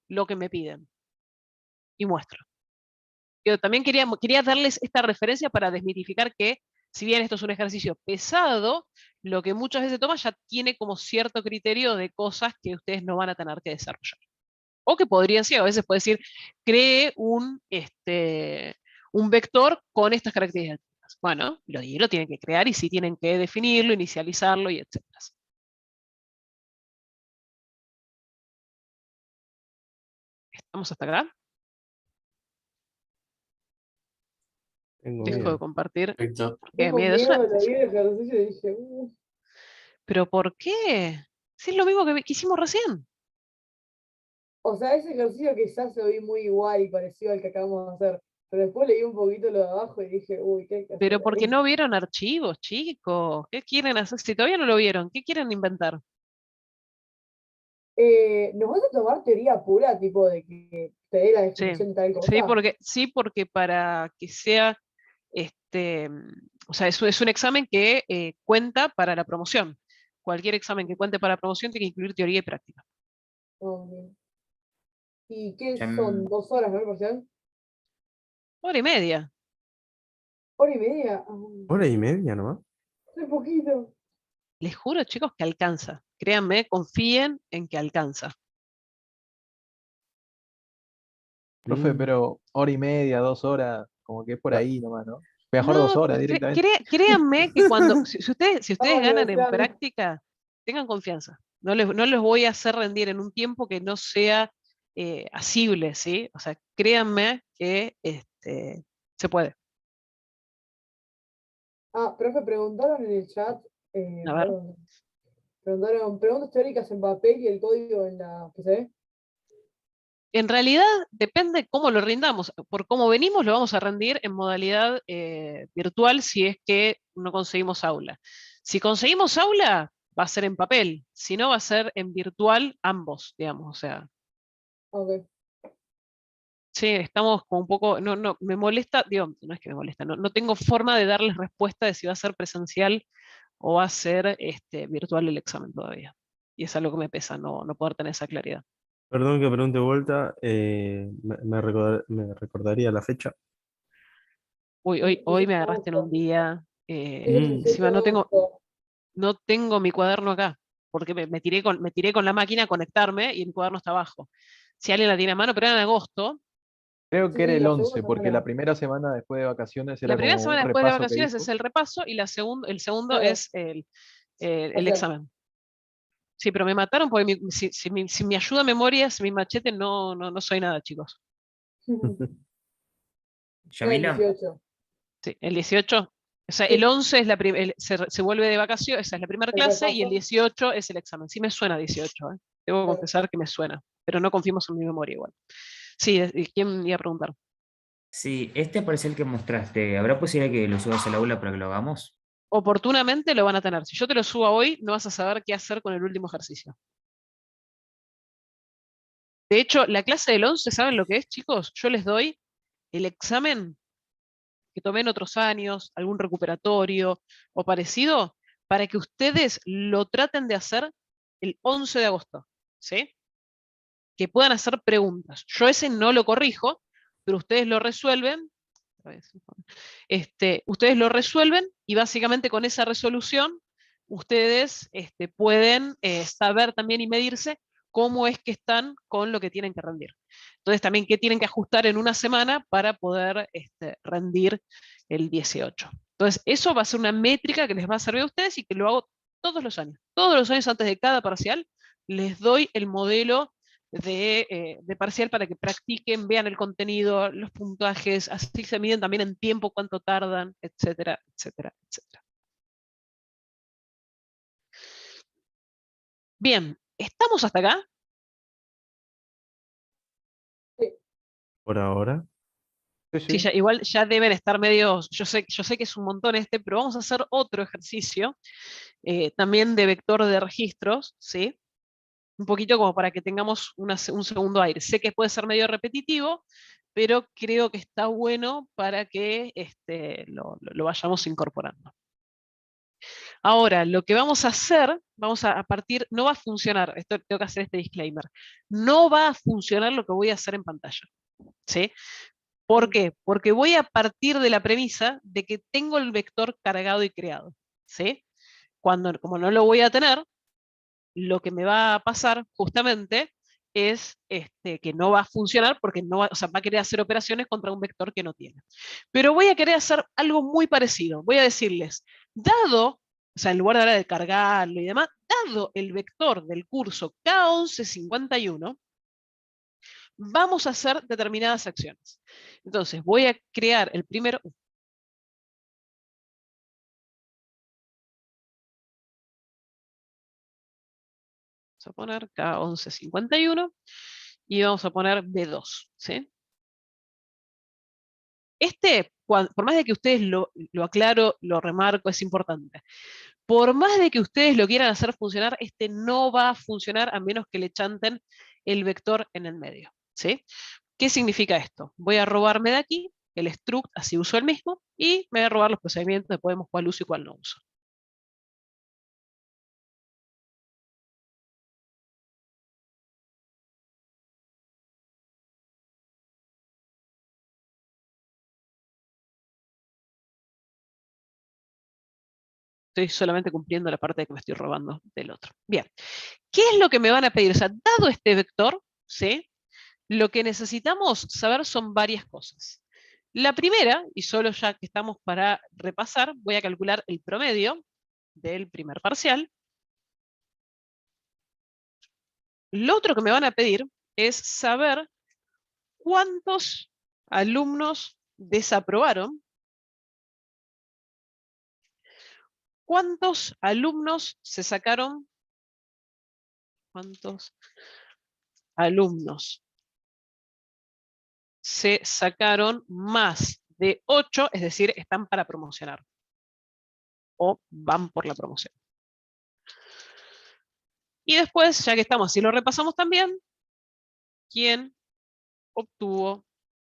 lo que me piden. Y muestro. Yo también quería darles esta referencia para desmitificar que, si bien esto es un ejercicio pesado, lo que muchas veces toma ya tiene como cierto criterio de cosas que ustedes no van a tener que desarrollar. O que podrían ser, a veces puede decir, cree un vector con estas características. Bueno, y lo tienen que crear y sí tienen que definirlo, inicializarlo y etc. ¿Estamos hasta acá? Tengo Dejo de miedo. compartir. Perfecto. Porque tengo miedo, miedo, lo vi el ejercicio y dije, ¿pero por qué? Si es lo mismo que hicimos recién. o sea, ese ejercicio quizás lo vi muy igual y parecido al que acabamos de hacer, pero después leí un poquito lo de abajo y dije, uy, ¿qué hay que Pero hacer porque ahí? no vieron archivos, chicos. ¿Qué quieren hacer? Si todavía no lo vieron, ¿qué quieren inventar? ¿Nos vas a tomar teoría pura, tipo de que te dé la Sí, definición de tal cosa? sí, porque para que sea, o sea, es un examen que cuenta para la promoción. Cualquier examen que cuente para la promoción tiene que incluir teoría y práctica. Ok. ¿Y qué son? Em, 2 horas, ¿no? El parcial. 1 hora y media. ¿Hora y media? Ah, Hora y media nomás. muy poquito. Les juro, chicos, que alcanza. Créanme, confíen en que alcanza. Profe, Mm. pero 1 hora y media, 2 horas, como que es por Ah, ahí nomás, ¿no? Mejor No, 2 horas directamente. créanme que cuando, si ustedes Estamos ganan en negociando. práctica, tengan confianza. No les voy a hacer rendir en un tiempo que no sea asible, ¿sí? O sea, créanme que se puede. Ah, profe, preguntaron en el chat, A ver. perdón, preguntaron preguntas teóricas en papel y el código en la PC. En realidad depende cómo lo rindamos. Por cómo venimos, lo vamos a rendir en modalidad virtual si es que no conseguimos aula. Si conseguimos aula, va a ser en papel. Si no, va a ser en virtual ambos, digamos. O sea, Ok. Sí, estamos como un poco, no, me molesta, digo, no es que me molesta, no tengo forma de darles respuesta de si va a ser presencial o va a ser virtual el examen todavía. Y es algo que me pesa, no poder tener esa claridad. Perdón que pregunte de vuelta, me recordaría la fecha. Uy, hoy me agarraste en un día, El 18 encima de agosto. no tengo mi cuaderno acá, porque me tiré con la máquina a conectarme y mi cuaderno está abajo. Si alguien la tiene a mano, pero era en agosto. Creo que era Sí, el la 11, segunda porque semana. la primera semana después de vacaciones La era primera como un semana después de repaso que vacaciones es hizo. el repaso y el segundo Claro. es el Ayer. examen. Sí, pero me mataron porque si me ayuda a memoria, si mi machete no soy nada, chicos. Era el Yamila, 18. Sí, el 18, o sea, Sí. el 11 es se vuelve de vacaciones, esa es la primera El clase, y el repaso. 18 es el examen. Sí me suena 18, ¿eh? Debo Claro. confesar que me suena, pero no confiemos en mi memoria igual. Sí, ¿quién iba a preguntar? sí, este parece el que mostraste. ¿Habrá posibilidad que lo subas al aula para que lo hagamos? Oportunamente lo van a tener. Si yo te lo subo hoy, no vas a saber qué hacer con el último ejercicio. De hecho, la clase del 11, ¿saben lo que es, chicos? Yo les doy el examen que tomé en otros años, algún recuperatorio o parecido, para que ustedes lo traten de hacer el 11 de agosto, ¿sí? Que puedan hacer preguntas. Yo ese no lo corrijo, pero ustedes lo resuelven. Ustedes lo resuelven y básicamente con esa resolución ustedes pueden saber también y medirse cómo es que están con lo que tienen que rendir. Entonces también qué tienen que ajustar en una semana para poder rendir el 18. Entonces eso va a ser una métrica que les va a servir a ustedes y que lo hago todos los años. Todos los años antes de cada parcial les doy el modelo de parcial para que practiquen, vean el contenido, los puntajes, así se miden también en tiempo, cuánto tardan, etcétera, etcétera, etcétera. Bien, ¿estamos hasta acá? Por ahora. Sí, igual ya deben estar medios, yo sé que es un montón pero vamos a hacer otro ejercicio, también de vector de registros, ¿sí? Un poquito como para que tengamos un segundo aire. Sé que puede ser medio repetitivo, pero creo que está bueno para que lo vayamos incorporando. Ahora, lo que vamos a hacer, a partir, no va a funcionar, esto tengo que hacer este disclaimer, no va a funcionar lo que voy a hacer en pantalla, ¿sí? ¿Por qué? Porque voy a partir de la premisa de que tengo el vector cargado y creado, ¿sí? Como no lo voy a tener, lo que me va a pasar justamente es que no va a funcionar porque va a querer hacer operaciones contra un vector que no tiene. Pero voy a querer hacer algo muy parecido. Voy a decirles, dado, en lugar de hablar de cargarlo y demás, dado el vector del curso K1151, vamos a hacer determinadas acciones. Entonces, voy a crear el primero. Vamos a poner K1151 y vamos a poner B2, ¿sí? Por más de que ustedes lo aclaro, lo remarco, es importante. Por más de que ustedes lo quieran hacer funcionar, no va a funcionar a menos que le chanten el vector en el medio, ¿sí? ¿Qué significa esto? Voy a robarme de aquí el struct, así uso el mismo, y me voy a robar los procedimientos de podemos cuál uso y cuál no uso. Estoy solamente cumpliendo la parte de que me estoy robando del otro. Bien, ¿qué es lo que me van a pedir? O sea, dado este vector, ¿sí? Lo que necesitamos saber son varias cosas. La primera, y solo ya que estamos para repasar, voy a calcular el promedio del primer parcial. Lo otro que me van a pedir es saber cuántos alumnos desaprobaron, cuántos alumnos se sacaron, cuántos alumnos se sacaron más de 8, es decir, están para promocionar o van por la promoción. Y después, ya que estamos así, lo repasamos también, quién obtuvo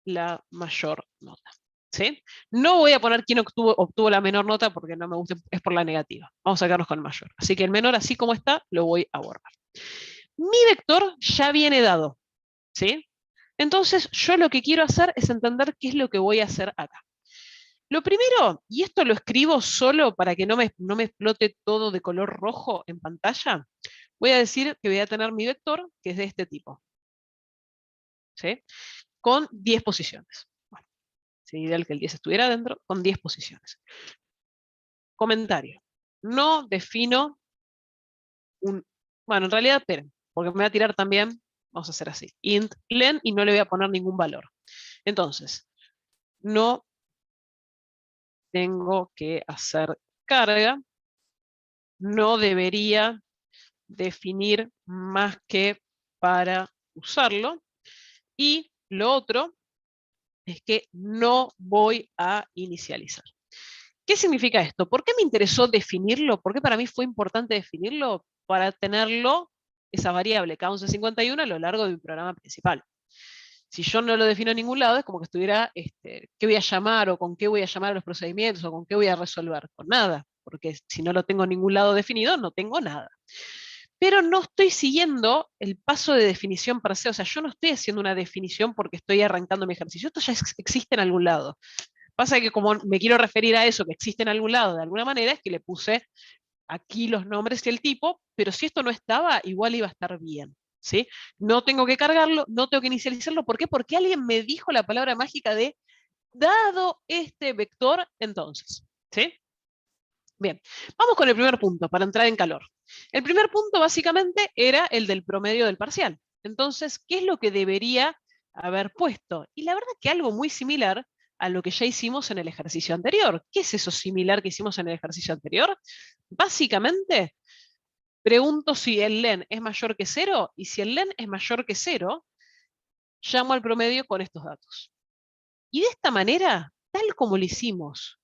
la mayor nota. ¿Sí? No voy a poner quién obtuvo la menor nota porque no me gusta, es por la negativa. Vamos a quedarnos con el mayor. Así que el menor, así como está, lo voy a borrar. Mi vector ya viene dado. ¿Sí? Entonces, yo lo que quiero hacer es entender qué es lo que voy a hacer acá. Lo primero, y esto lo escribo solo para que no me explote todo de color rojo en pantalla, voy a decir que voy a tener mi vector, que es de este tipo. ¿Sí? Con 10 posiciones. Bueno, sería ideal que el 10 estuviera dentro, con 10 posiciones. Comentario. No defino un... Bueno, en realidad, esperen, porque me voy a tirar también, vamos a hacer así, int len, y no le voy a poner ningún valor. Entonces, no tengo que hacer carga, no debería definir más que para usarlo, y lo otro es que no voy a inicializar. ¿Qué significa esto? ¿Por qué me interesó definirlo? ¿Por qué para mí fue importante definirlo? Para tenerlo, esa variable K1151, a lo largo de mi programa principal. Si yo no lo defino en ningún lado, es como que estuviera, ¿qué voy a llamar? O con qué voy a llamar a los procedimientos, o con qué voy a resolver. Con nada, porque si no lo tengo en ningún lado definido, no tengo nada. Pero no estoy siguiendo el paso de definición per se, o sea, yo no estoy haciendo una definición porque estoy arrancando mi ejercicio, esto ya existe en algún lado. Pasa que como me quiero referir a eso que existe en algún lado de alguna manera, es que le puse aquí los nombres y el tipo, pero si esto no estaba, igual iba a estar bien. ¿Sí? No tengo que cargarlo, no tengo que inicializarlo. ¿Por qué? Porque alguien me dijo la palabra mágica de dado este vector, entonces. ¿Sí? Bien, vamos con el primer punto para entrar en calor. El primer punto básicamente era el del promedio del parcial. Entonces, ¿qué es lo que debería haber puesto? Y la verdad que algo muy similar a lo que ya hicimos en el ejercicio anterior. ¿Qué es eso similar que hicimos en el ejercicio anterior? Básicamente, pregunto si el len es mayor que 0, y si el len es mayor que 0, llamo al promedio con estos datos. Y de esta manera, tal como lo hicimos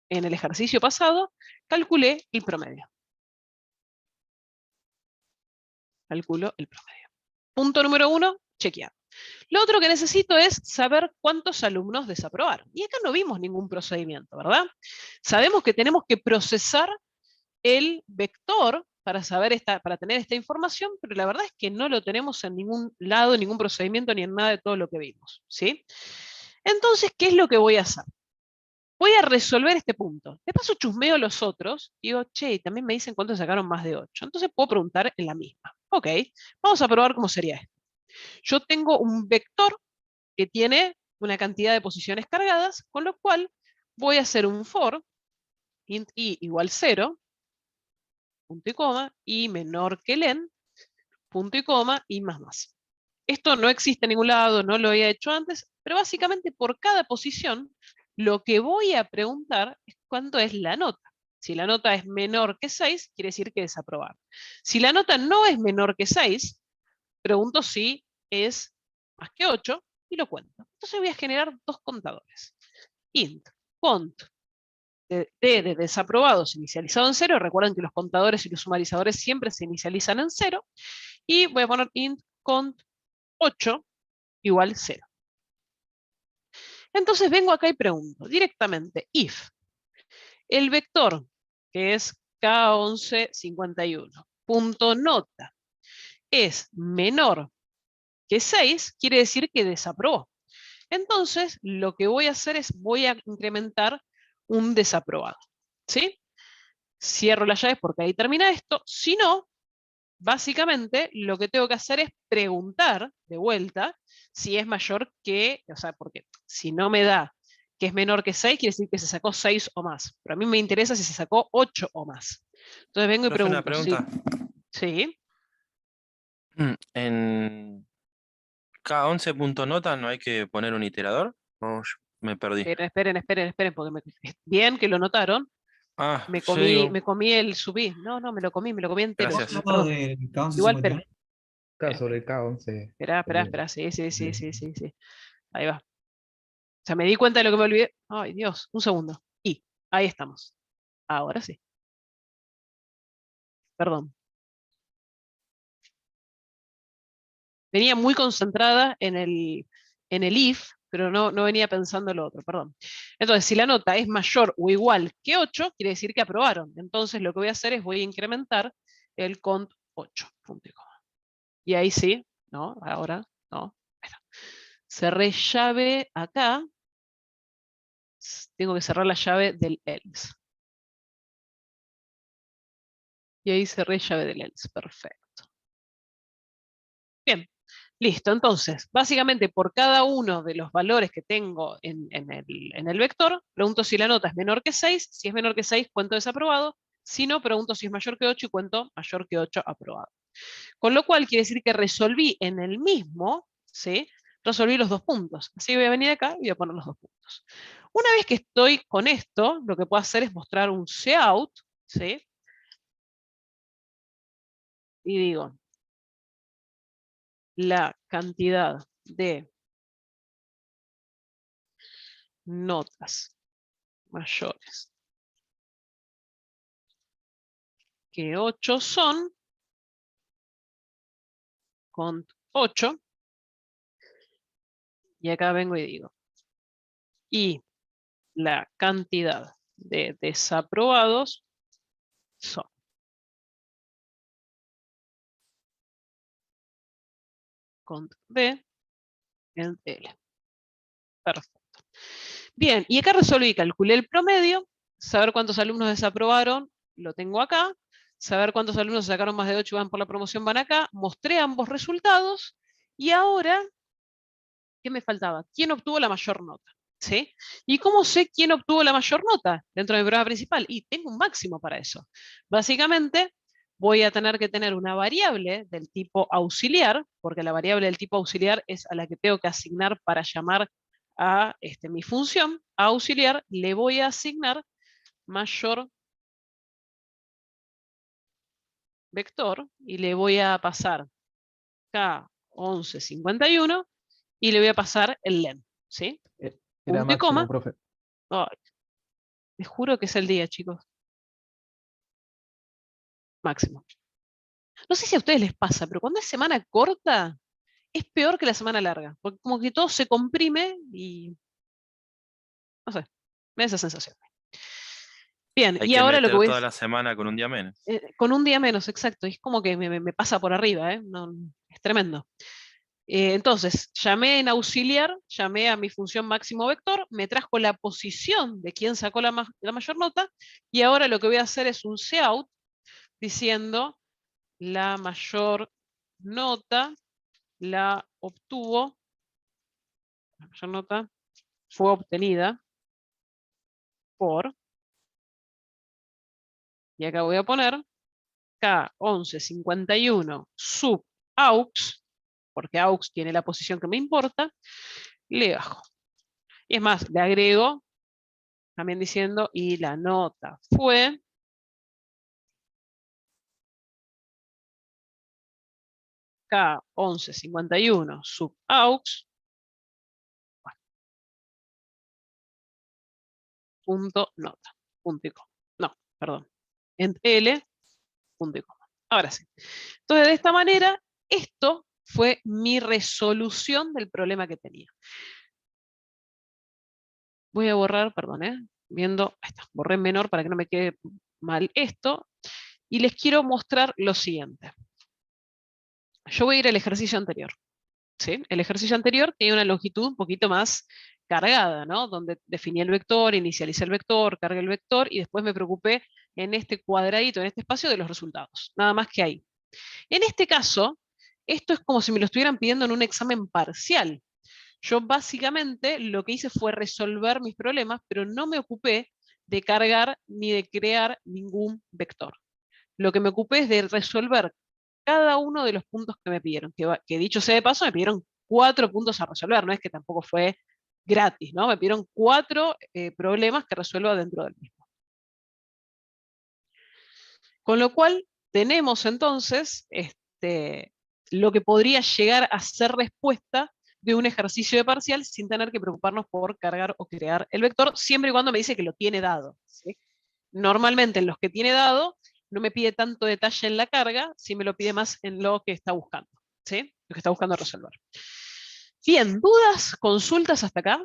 en el ejercicio pasado, calculé el promedio. Calculo el promedio. Punto número 1, chequear. Lo otro que necesito es saber cuántos alumnos desaprobaron. Y acá no vimos ningún procedimiento, ¿verdad? Sabemos que tenemos que procesar el vector para tener esta información, pero la verdad es que no lo tenemos en ningún lado, en ningún procedimiento, ni en nada de todo lo que vimos. ¿Sí? Entonces, ¿qué es lo que voy a hacer? Voy a resolver este punto. De paso chusmeo los otros, y digo, che, también me dicen cuántos sacaron más de 8. Entonces puedo preguntar en la misma. Ok, vamos a probar cómo sería esto. Yo tengo un vector que tiene una cantidad de posiciones cargadas, con lo cual voy a hacer un for, int i igual 0, punto y coma, y menor que len, punto y coma, y más. Esto no existe en ningún lado, no lo había hecho antes, pero básicamente por cada posición, lo que voy a preguntar es cuánto es la nota. Si la nota es menor que 6, quiere decir que desaprobar. Si la nota no es menor que 6, pregunto si es más que 8 y lo cuento. Entonces voy a generar dos contadores. Int, cont, de desaprobados inicializado en 0. Recuerden que los contadores y los sumarizadores siempre se inicializan en 0. Y voy a poner int cont 8 igual 0. Entonces vengo acá y pregunto directamente, if el vector, que es K1151, punto nota, es menor que 6, quiere decir que desaprobó. Entonces, lo que voy a hacer es, voy a incrementar un desaprobado. ¿Sí? Cierro las llaves porque ahí termina esto. Si no, básicamente lo que tengo que hacer es preguntar de vuelta si es mayor que, o sea, porque si no me da que es menor que 6, quiere decir que se sacó 6 o más. Pero a mí me interesa si se sacó 8 o más. Entonces vengo y Profe, una pregunto. pregunta. Sí. En K11.nota no hay que poner un iterador. Oh, me perdí. Esperen, porque bien que lo notaron. Ah, Me yo digo, comí el subí. No, me lo comí entero. gracias. No, perdón. Del Igual, K1151. espera. Claro, sobre el K11. Espera. Sí. Ahí va. O sea, me di cuenta de lo que me olvidé. Ay, Dios, un segundo. Y ahí estamos. Ahora sí. Perdón. Venía muy concentrada en el if, pero no venía pensando lo otro, perdón. Entonces, si la nota es mayor o igual que 8, quiere decir que aprobaron. Entonces, lo que voy a hacer es voy a incrementar el cont 8, punto y coma. Y ahí sí, ¿no? Ahora, no. Bueno. Cerré llave acá. Tengo que cerrar la llave del else. Y ahí cerré llave del else. Perfecto. Bien. Listo, entonces, básicamente por cada uno de los valores que tengo en el vector, pregunto si la nota es menor que 6, si es menor que 6 cuento desaprobado, si no, pregunto si es mayor que 8 y cuento mayor que 8 aprobado. Con lo cual quiere decir que resolví en el mismo, ¿sí? Resolví los dos puntos. Así que voy a venir acá y voy a poner los dos puntos. Una vez que estoy con esto, lo que puedo hacer es mostrar un cout, ¿sí? Y digo, la cantidad de notas mayores que 8 son cont 8, y acá vengo y digo, y la cantidad de desaprobados son cont B en L. Perfecto. Bien, y acá resolví, calculé el promedio, saber cuántos alumnos desaprobaron, lo tengo acá, saber cuántos alumnos sacaron más de 8 y van por la promoción van acá, mostré ambos resultados, y ahora, ¿qué me faltaba? ¿Quién obtuvo la mayor nota? ¿Sí? ¿Y cómo sé quién obtuvo la mayor nota dentro de mi prueba principal? Y tengo un máximo para eso. Básicamente, voy a tener que tener una variable del tipo auxiliar, porque la variable del tipo auxiliar es a la que tengo que asignar para llamar a mi función. A auxiliar le voy a asignar mayor vector y le voy a pasar K1151 y le voy a pasar el len, ¿sí? Era Punto y máximo, coma. profe. Ay, les juro que es el día, chicos. Máximo. No sé si a ustedes les pasa, pero cuando es semana corta, es peor que la semana larga. Porque como que todo se comprime y... No sé, me da esa sensación. Bien, Hay y que ahora lo que meter voy a... toda la semana con un día menos. con un día menos, exacto. Es como que me pasa por arriba, ¿eh? No, es tremendo. Entonces, llamé en auxiliar, llamé a mi función máximo vector, me trajo la posición de quién sacó la mayor nota, y ahora lo que voy a hacer es un cout diciendo la mayor nota la obtuvo, la mayor nota fue obtenida por, y acá voy a poner K1151 sub aux, porque aux tiene la posición que me importa, le bajo. Y es más, le agrego también diciendo, y la nota fue K1151 sub aux, punto nota, punto y coma. No, perdón, en L, punto y coma. Ahora sí. Entonces, de esta manera, esto fue mi resolución del problema que tenía. Voy a borrar, perdón, viendo, ahí está, borré en menor para que no me quede mal esto, y les quiero mostrar lo siguiente. Yo voy a ir al ejercicio anterior. ¿Sí? El ejercicio anterior tenía una longitud un poquito más cargada, ¿no? Donde definí el vector, inicialicé el vector, cargué el vector, y después me preocupé en este cuadradito, en este espacio, de los resultados. Nada más que ahí. En este caso, esto es como si me lo estuvieran pidiendo en un examen parcial. Yo básicamente lo que hice fue resolver mis problemas, pero no me ocupé de cargar ni de crear ningún vector. Lo que me ocupé es de resolver cada uno de los puntos que me pidieron, que dicho sea de paso, me pidieron 4 puntos a resolver, no es que tampoco fue gratis, ¿no? Me pidieron 4 problemas que resuelva dentro del mismo. Con lo cual, tenemos entonces lo que podría llegar a ser respuesta de un ejercicio de parcial sin tener que preocuparnos por cargar o crear el vector, siempre y cuando me dice que lo tiene dado, ¿sí? Normalmente en los que tiene dado, no me pide tanto detalle en la carga, si me lo pide más en lo que está buscando, ¿sí? Lo que está buscando resolver. Bien, ¿dudas, consultas hasta acá?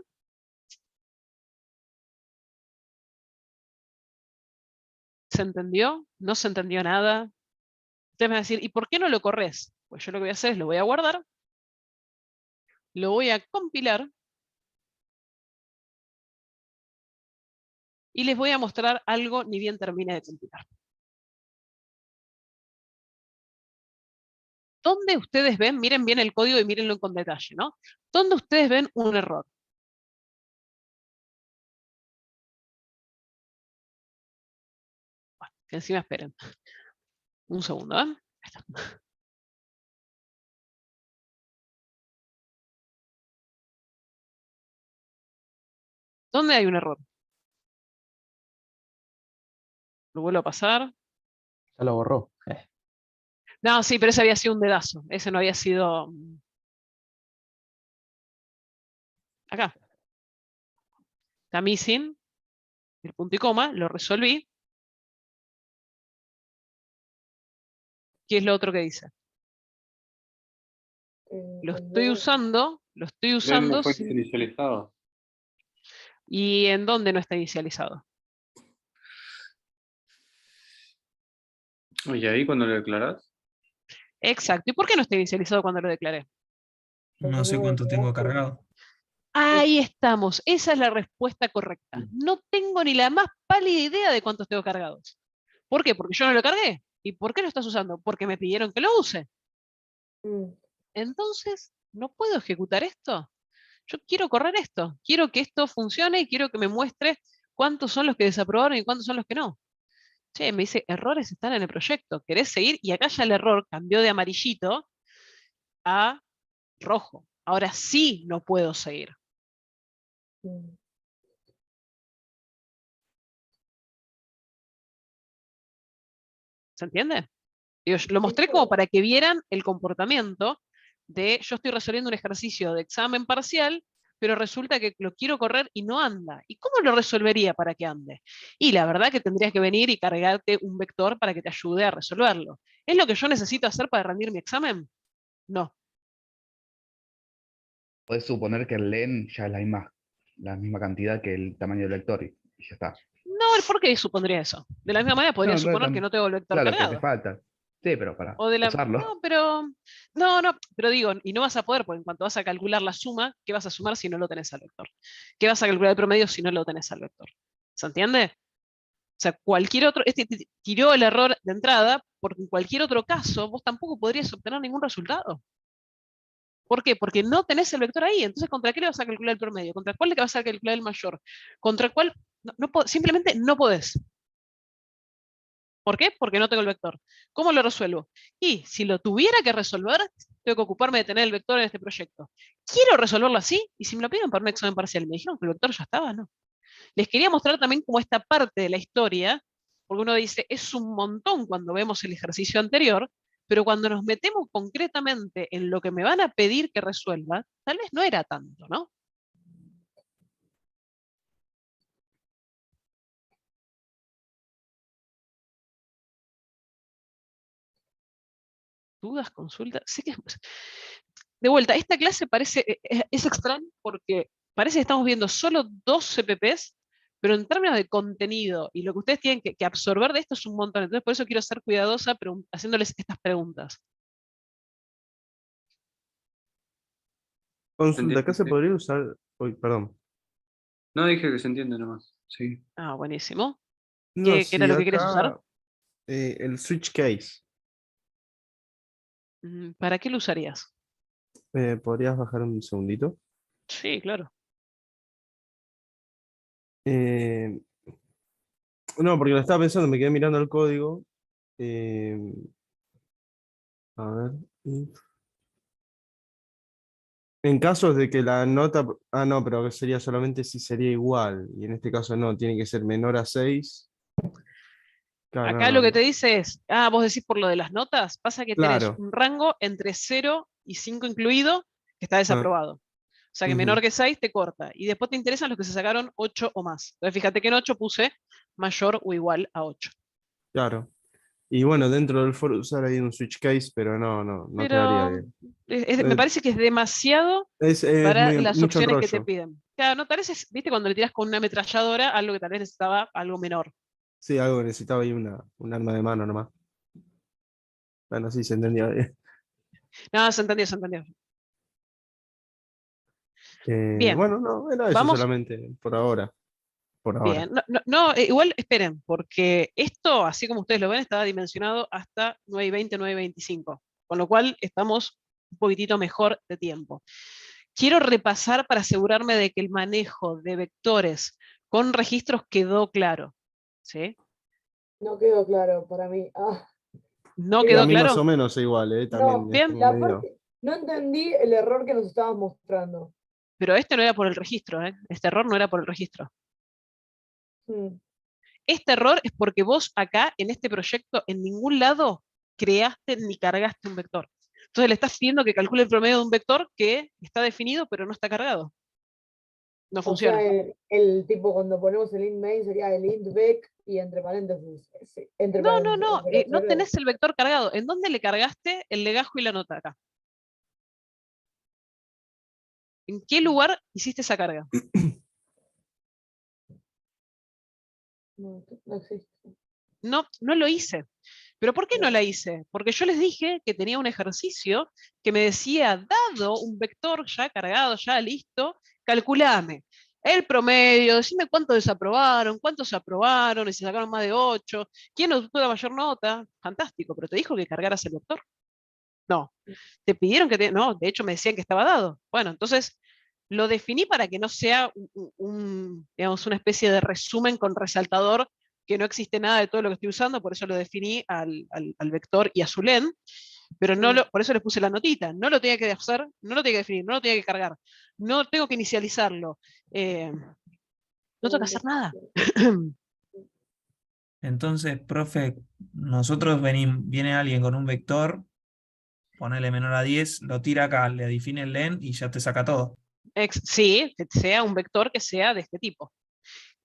¿Se entendió? ¿No se entendió nada? Ustedes me van a decir, ¿y por qué no lo corres? Pues yo lo que voy a hacer es lo voy a guardar, lo voy a compilar y les voy a mostrar algo ni bien termine de compilar. ¿Dónde ustedes ven? Miren bien el código y mírenlo con detalle, ¿no? ¿Dónde ustedes ven un error? Bueno, que encima esperen. Un segundo, ¿eh? Ahí está. ¿Dónde hay un error? Lo vuelvo a pasar. Ya lo borró. No, sí, pero ese había sido un dedazo. Ese no había sido... Acá. Está missing. El punto y coma. Lo resolví. ¿Qué es lo otro que dice? Lo estoy usando. Lo estoy usando. no fue sin- inicializado. ¿Y en dónde no está inicializado? ¿Y ahí cuando lo declarás? Exacto. ¿Y por qué no está inicializado cuando lo declaré? No sé cuánto tengo cargado. Ahí estamos. Esa es la respuesta correcta. No tengo ni la más pálida idea de cuántos tengo cargados. ¿Por qué? Porque yo no lo cargué. ¿Y por qué lo estás usando? Porque me pidieron que lo use. Entonces, ¿no puedo ejecutar esto? Yo quiero correr esto. Quiero que esto funcione y quiero que me muestre cuántos son los que desaprobaron y cuántos son los que no. Che, me dice, errores están en el proyecto. ¿Querés seguir? Y acá ya el error cambió de amarillito a rojo. Ahora sí no puedo seguir. ¿Se entiende? Digo, lo mostré como para que vieran el comportamiento de yo estoy resolviendo un ejercicio de examen parcial, pero resulta que lo quiero correr y no anda. ¿Y cómo lo resolvería para que ande? Y la verdad que tendrías que venir y cargarte un vector para que te ayude a resolverlo. ¿Es lo que yo necesito hacer para rendir mi examen? No. Puedes suponer que el len ya es la misma cantidad que el tamaño del vector y ya está. No, ¿por qué supondría eso? De la misma manera podría No, suponer que no tengo el vector claro que te cargado. falta. Sí, pero para O de la... usarlo. No, pero... No, no, pero digo, y no vas a poder, porque en cuanto vas a calcular la suma, ¿qué vas a sumar si no lo tenés al vector? ¿Qué vas a calcular el promedio si no lo tenés al vector? ¿Se entiende? O sea, cualquier otro... Este tiró el error de entrada, porque en cualquier otro caso vos tampoco podrías obtener ningún resultado. ¿Por qué? Porque no tenés el vector ahí. Entonces, ¿contra qué le vas a calcular el promedio? ¿Contra cuál le vas a calcular el mayor? ¿Contra cuál? Simplemente no podés. ¿Por qué? Porque no tengo el vector. ¿Cómo lo resuelvo? Y si lo tuviera que resolver, tengo que ocuparme de tener el vector en este proyecto. Quiero resolverlo así, y si me lo piden para un examen parcial, me dijeron que el vector ya estaba, ¿no? Les quería mostrar también como esta parte de la historia, porque uno dice, es un montón cuando vemos el ejercicio anterior, pero cuando nos metemos concretamente en lo que me van a pedir que resuelva, tal vez no era tanto, ¿no? ¿Dudas, consultas? Sé que de vuelta, esta clase parece, es extraña porque parece que estamos viendo solo 2 CPPs, pero en términos de contenido y lo que ustedes tienen que absorber de esto es un montón. Entonces, por eso quiero ser cuidadosa haciéndoles estas preguntas. Consulta, acá se podría usar. Uy, perdón. No dije que se entiende nomás. Sí. Ah, buenísimo. No, ¿Qué era sí, lo que quieres usar? acá el switch case. ¿Para qué lo usarías? ¿Podrías bajar un segundito? Sí, claro. Eh, no, porque lo estaba pensando, me quedé mirando el código. eh, a ver. En casos de que la nota. Ah, no, pero sería solamente si sería igual. Y en este caso no, tiene que ser menor a 6. Claro, Acá lo que te dice es, vos decís por lo de las notas, pasa que tenés claro. un rango entre 0 y 5 incluido que está desaprobado. O sea que menor Ujú, que 6 te corta. Y después te interesan los que se sacaron 8 o más. Entonces fíjate que en 8 puse mayor o igual a 8. claro. Y bueno, dentro del for usar ahí un switch case, pero no quedaría Pero bien. me parece que es demasiado Es para las mucho opciones que te enrollo. piden. Claro, no, tal vez viste, cuando le tiras con una ametralladora, algo que tal vez necesitaba algo menor. Sí, algo que necesitaba ahí un arma de mano nomás. Bueno, sí, se entendía bien. No, se entendió, se entendió. Bien, Bueno, no, era eso vamos. solamente por ahora. Por ahora. Bien, no, igual esperen, porque esto, así como ustedes lo ven, estaba dimensionado hasta 9:20, 9:25, con lo cual estamos un poquitito mejor de tiempo. Quiero repasar para asegurarme de que el manejo de vectores con registros quedó claro. ¿Sí? No quedó claro para mí. ¿No Y a quedó mí más claro? o menos igual, también No, es Bien, como la medio. parte, no entendí el error que nos estabas mostrando. pero este no era por el registro, ¿eh? Este error no era por el registro. Mm. Este error es porque vos acá, en este proyecto, en ningún lado creaste ni cargaste un vector. Entonces le estás pidiendo que calcule el promedio de un vector que está definido pero no está cargado. No O funciona. sea, el tipo cuando ponemos el int main sería el int vec y entre paréntesis. Entre No, paréntesis. Entre no ceros. tenés el vector cargado. ¿En dónde le cargaste el legajo y la nota acá? ¿En qué lugar hiciste esa carga? No, no existe. No, no lo hice. ¿Pero por qué no la hice? Porque yo les dije que tenía un ejercicio que me decía, dado un vector ya cargado, ya listo, calculame el promedio, decime cuántos desaprobaron, cuántos se aprobaron, y se sacaron más de 8, quién obtuvo la mayor nota. Fantástico, pero te dijo que cargaras el vector. No, te pidieron que no, de hecho me decían que estaba dado. Bueno, entonces lo definí para que no sea digamos, una especie de resumen con resaltador, que no existe nada de todo lo que estoy usando, por eso lo definí al vector y a su len, pero por eso les puse la notita. No lo tenía que hacer, no lo tenía que definir, no lo tenía que cargar, no tengo que inicializarlo, no tengo que hacer nada. Entonces, profe, nosotros viene alguien con un vector, ponele menor a 10, lo tira acá, le define el len y ya te saca todo. Sí, que sea un vector que sea de este tipo.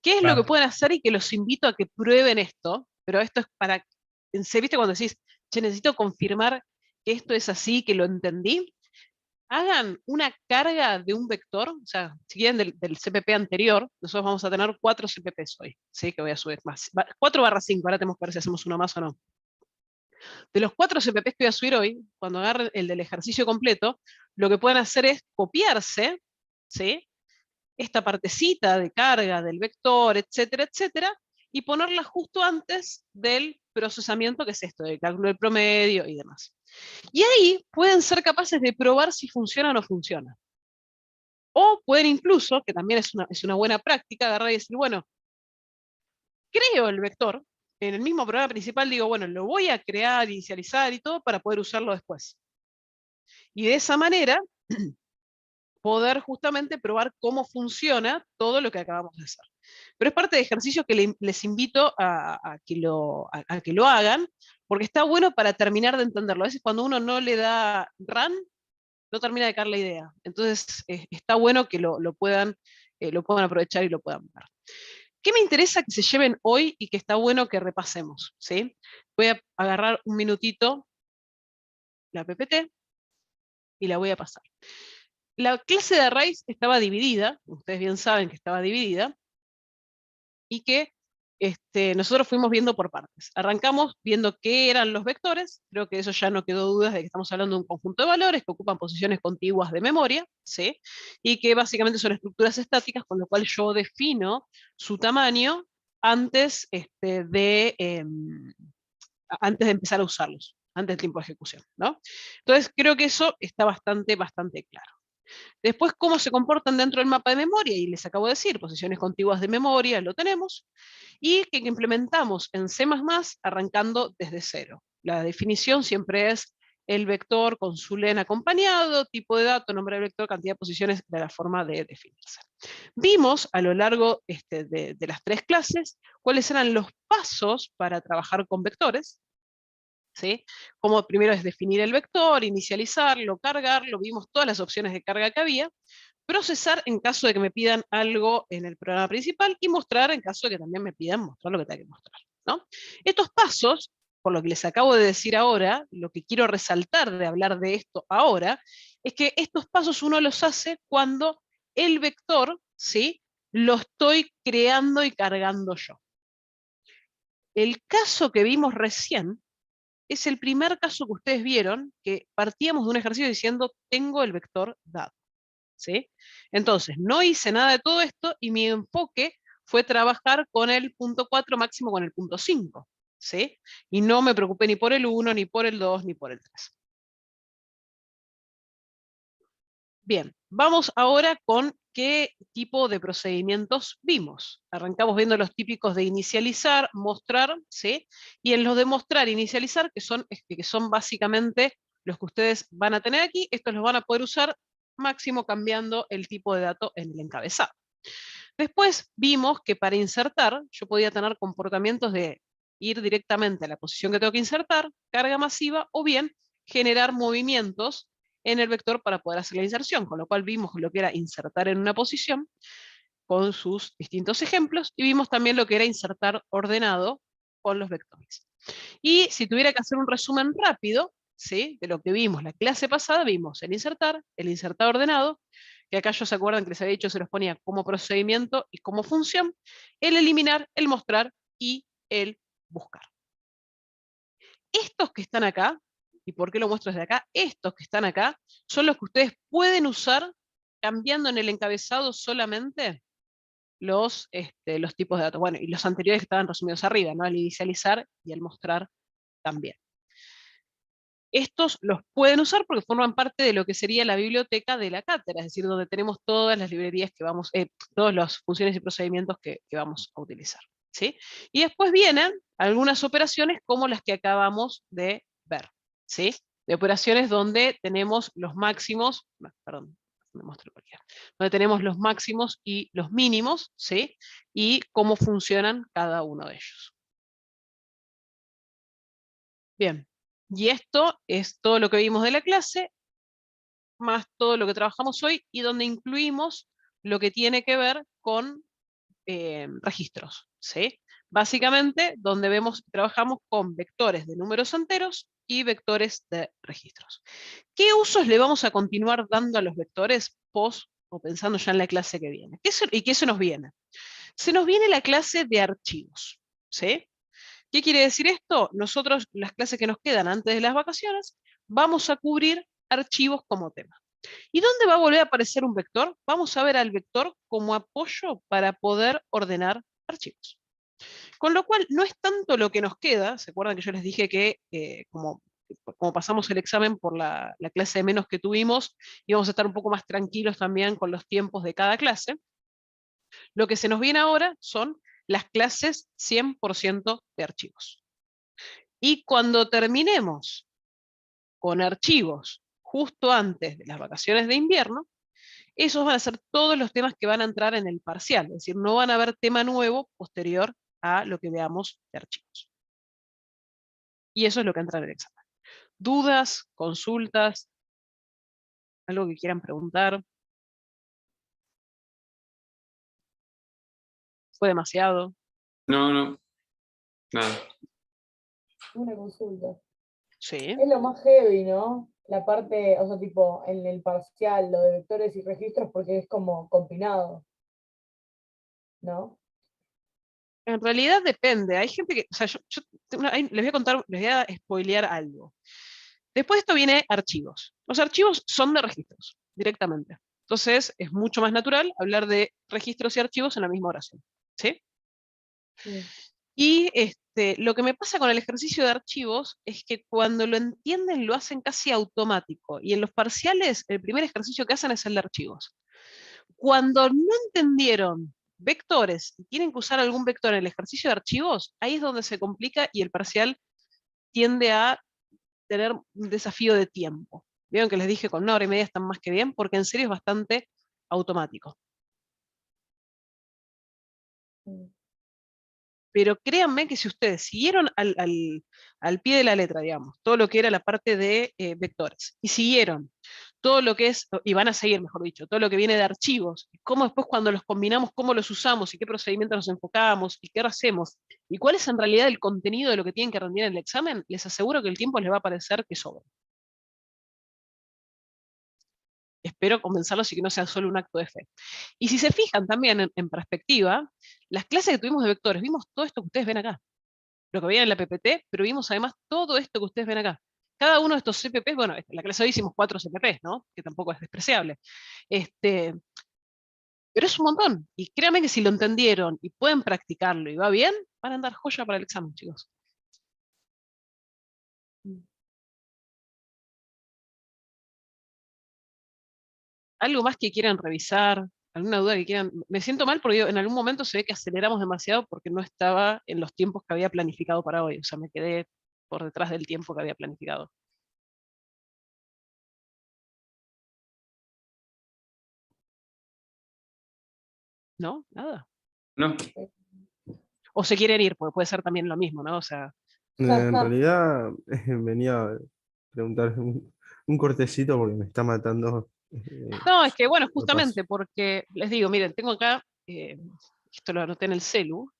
¿Qué es lo que Claro. pueden hacer? Y que los invito a que prueben esto, pero esto es para, ¿viste cuando decís, che, necesito confirmar que esto es así, que lo entendí? Hagan una carga de un vector, o sea, si quieren del CPP anterior, nosotros vamos a tener 4 CPPs hoy, ¿sí? Que voy a subir más. 4/5, ahora tenemos que ver si hacemos uno más o no. De los 4 CPPs que voy a subir hoy, cuando agarren el del ejercicio completo, lo que pueden hacer es copiarse, ¿sí? Esta partecita de carga del vector, etcétera, etcétera, y ponerla justo antes del procesamiento, que es esto, del cálculo del promedio y demás. Y ahí pueden ser capaces de probar si funciona o no funciona. O pueden incluso, que también es una buena práctica, agarrar y decir, bueno, creo el vector, en el mismo programa principal digo, bueno, lo voy a crear, inicializar y todo para poder usarlo después. Y de esa manera poder justamente probar cómo funciona todo lo que acabamos de hacer. Pero es parte de ejercicios que les invito a que lo hagan, porque está bueno para terminar de entenderlo. A veces cuando uno no le da run, no termina de caer la idea. Entonces está bueno que lo puedan aprovechar y lo puedan ver. ¿Qué me interesa que se lleven hoy y que está bueno que repasemos? ¿Sí? Voy a agarrar un minutito la PPT y la voy a pasar. La clase de arrays estaba dividida, ustedes bien saben que estaba dividida, y que nosotros fuimos viendo por partes. Arrancamos viendo qué eran los vectores, creo que eso ya no quedó dudas de que estamos hablando de un conjunto de valores que ocupan posiciones contiguas de memoria, ¿sí? Y que básicamente son estructuras estáticas, con lo cual yo defino su tamaño antes, antes de empezar a usarlos, antes del tiempo de ejecución, ¿no? Entonces creo que eso está bastante claro. Después, cómo se comportan dentro del mapa de memoria, y les acabo de decir, posiciones contiguas de memoria, lo tenemos, y que implementamos en C++ arrancando desde cero. La definición siempre es el vector con su len acompañado, tipo de dato, nombre del vector, cantidad de posiciones, de la forma de definirse. Vimos a lo largo de las 3 clases cuáles eran los pasos para trabajar con vectores, ¿sí? Como primero es definir el vector, inicializarlo, cargarlo, vimos todas las opciones de carga que había, procesar en caso de que me pidan algo en el programa principal y mostrar en caso de que también me pidan mostrar lo que tenga que mostrar, ¿no? Estos pasos, por lo que les acabo de decir ahora, lo que quiero resaltar de hablar de esto ahora, es que estos pasos uno los hace cuando el vector, ¿sí?, lo estoy creando y cargando yo. El caso que vimos recién es el primer caso que ustedes vieron, que partíamos de un ejercicio diciendo, tengo el vector dado, ¿sí? Entonces, no hice nada de todo esto y mi enfoque fue trabajar con el punto 4, máximo con el punto 5, ¿sí? Y no me preocupé ni por el 1, ni por el 2, ni por el 3. Bien, vamos ahora con qué tipo de procedimientos vimos. Arrancamos viendo los típicos de inicializar, mostrar, ¿sí? Y en los de mostrar e inicializar, que son básicamente los que ustedes van a tener aquí, estos los van a poder usar máximo cambiando el tipo de dato en el encabezado. Después vimos que para insertar, yo podía tener comportamientos de ir directamente a la posición que tengo que insertar, carga masiva, o bien generar movimientos en el vector para poder hacer la inserción, con lo cual vimos lo que era insertar en una posición, con sus distintos ejemplos, y vimos también lo que era insertar ordenado con los vectores. Y si tuviera que hacer un resumen rápido, ¿sí?, de lo que vimos la clase pasada, vimos el insertar ordenado, que acá ellos se acuerdan que les había dicho, se los ponía como procedimiento y como función, el eliminar, el mostrar y el buscar. Estos que están acá, ¿y por qué lo muestro desde acá? Estos que están acá son los que ustedes pueden usar cambiando en el encabezado solamente los tipos de datos. Bueno, y los anteriores que estaban resumidos arriba, ¿no? El inicializar y el mostrar también. Estos los pueden usar porque forman parte de lo que sería la biblioteca de la cátedra, es decir, donde tenemos todas las librerías que vamos, todas las funciones y procedimientos que vamos a utilizar, ¿sí? Y después vienen algunas operaciones como las que acabamos de ver, ¿sí? De operaciones donde tenemos los máximos, perdón, me muestro cualquiera, donde tenemos los máximos y los mínimos, ¿sí? Y cómo funcionan cada uno de ellos. Bien, y esto es todo lo que vimos de la clase, más todo lo que trabajamos hoy, y donde incluimos lo que tiene que ver con registros, ¿sí? Básicamente, donde trabajamos con vectores de números enteros y vectores de registros. ¿Qué usos le vamos a continuar dando a los vectores post o pensando ya en la clase que viene? ¿Y qué se nos viene? Se nos viene la clase de archivos, ¿sí? ¿Qué quiere decir esto? Nosotros, las clases que nos quedan antes de las vacaciones, vamos a cubrir archivos como tema. ¿Y dónde va a volver a aparecer un vector? Vamos a ver al vector como apoyo para poder ordenar archivos. Con lo cual, no es tanto lo que nos queda, ¿se acuerdan que yo les dije que como pasamos el examen por la clase de menos que tuvimos, íbamos a estar un poco más tranquilos también con los tiempos de cada clase? Lo que se nos viene ahora son las clases 100% de archivos. Y cuando terminemos con archivos justo antes de las vacaciones de invierno, esos van a ser todos los temas que van a entrar en el parcial, es decir, no van a haber tema nuevo posterior a lo que veamos de archivos. Y eso es lo que entra en el examen. ¿Dudas? ¿Consultas? ¿Algo que quieran preguntar? ¿Fue demasiado? No, nada. Una consulta. Sí. Es lo más heavy, ¿no? La parte, o sea, tipo, en el parcial, lo de vectores y registros, porque es como combinado, ¿no? En realidad depende. Hay gente que, o sea, les voy a contar, les voy a spoilear algo. Después de esto viene archivos. Los archivos son de registros, directamente. Entonces es mucho más natural hablar de registros y archivos en la misma oración, ¿sí? Sí. Y lo que me pasa con el ejercicio de archivos es que cuando lo entienden lo hacen casi automático. Y en los parciales el primer ejercicio que hacen es el de archivos. Cuando no entendieron vectores y tienen que usar algún vector en el ejercicio de archivos, ahí es donde se complica y el parcial tiende a tener un desafío de tiempo. Vieron que les dije con 1 hora y media están más que bien, porque en serio es bastante automático. Pero créanme que si ustedes siguieron al pie de la letra, digamos, todo lo que era la parte de vectores, y siguieron todo lo que es, y van a seguir, mejor dicho, todo lo que viene de archivos, y cómo después cuando los combinamos, cómo los usamos, y qué procedimientos nos enfocamos, y qué hacemos, y cuál es en realidad el contenido de lo que tienen que rendir en el examen, les aseguro que el tiempo les va a parecer que sobra. Espero convencerlos y que no sea solo un acto de fe. Y si se fijan también en perspectiva, las clases que tuvimos de vectores, vimos todo esto que ustedes ven acá, lo que veían en la PPT, pero vimos además todo esto que ustedes ven acá. Cada uno de estos CPPs, bueno, en la clase de hoy hicimos 4 CPPs, ¿no? Que tampoco es despreciable. Pero es un montón. Y créanme que si lo entendieron y pueden practicarlo y va bien, van a andar joya para el examen, chicos. ¿Algo más que quieran revisar? ¿Alguna duda que quieran? Me siento mal porque en algún momento se ve que aceleramos demasiado porque no estaba en los tiempos que había planificado para hoy. O sea, me quedé por detrás del tiempo que había planificado. ¿No? Nada. No. O se quieren ir, porque puede ser también lo mismo, ¿no? O sea, En realidad venía a preguntar un cortecito porque me está matando. no, es que bueno, lo justamente paso. porque les digo, miren, tengo acá, esto lo anoté en el celu,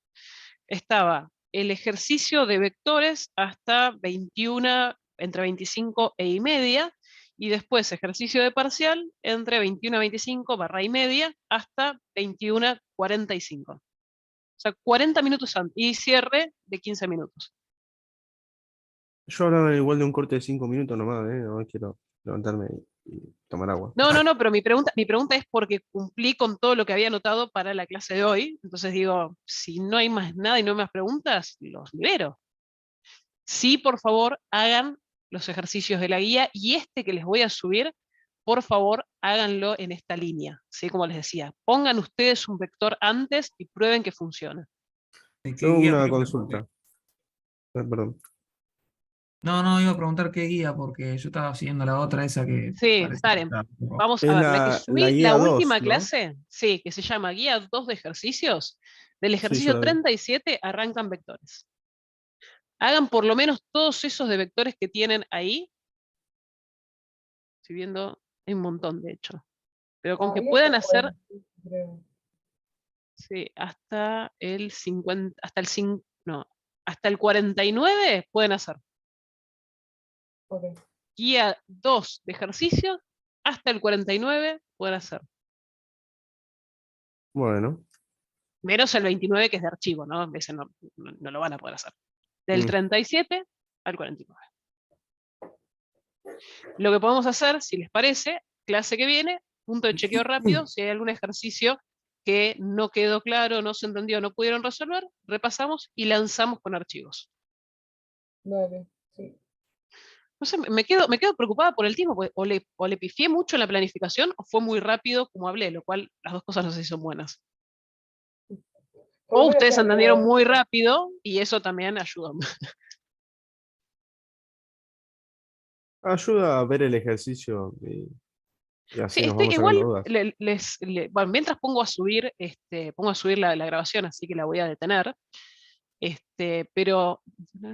estaba el ejercicio de vectores hasta 21, entre 25 e y media, y después ejercicio de parcial entre 21 a 25 barra y media hasta 21:45. O sea, 40 minutos antes, y cierre de 15 minutos. Yo hablaba igual de un corte de 5 minutos nomás, no quiero levantarme y tomar agua. No, pero mi pregunta es porque cumplí con todo lo que había anotado para la clase de hoy. Entonces digo, si no hay más nada y no hay más preguntas, los libero. Sí, por favor, hagan los ejercicios de la guía y este que les voy a subir, por favor, háganlo en esta línea. ¿Sí? Como les decía, pongan ustedes un vector antes y prueben que funciona. ¿De qué Tengo guía, una profe? consulta. Perdón. No, iba a preguntar qué guía, porque yo estaba siguiendo la otra, esa que Sí, parece que paren. está un poco- Vamos Es a ver, la que la subí, guía la 2, última ¿no? clase, sí, que se llama Guía 2 de ejercicios, del Sí, yo ejercicio la vi. 37 arrancan vectores. Hagan por lo menos todos esos de vectores que tienen ahí. Estoy viendo, hay un montón de hecho. Pero con que Había puedan hasta hacer, 45, creo. sí, hasta el 50, no, hasta el 49 pueden hacer. Ok. Guía 2 de ejercicios, hasta el 49 pueden hacer. Bueno. Menos el 29 que es de archivo, ¿no? Ese no lo van a poder hacer. Del Mm. 37 al 49. Lo que podemos hacer, si les parece, clase que viene, punto de chequeo rápido, si hay algún ejercicio que no quedó claro, no se entendió, no pudieron resolver, repasamos y lanzamos con archivos. Dale, sí. No sé, me quedo preocupada por el tiempo, porque o le pifié mucho en la planificación o fue muy rápido como hablé, lo cual las dos cosas no sé si son buenas. Por lo O menos ustedes queda entendieron claro. muy rápido y eso también ayuda. Ayuda a ver el ejercicio y Sí, así nos vamos igual sacando dudas. bueno, mientras pongo a subir, la grabación, así que la voy a detener. Pero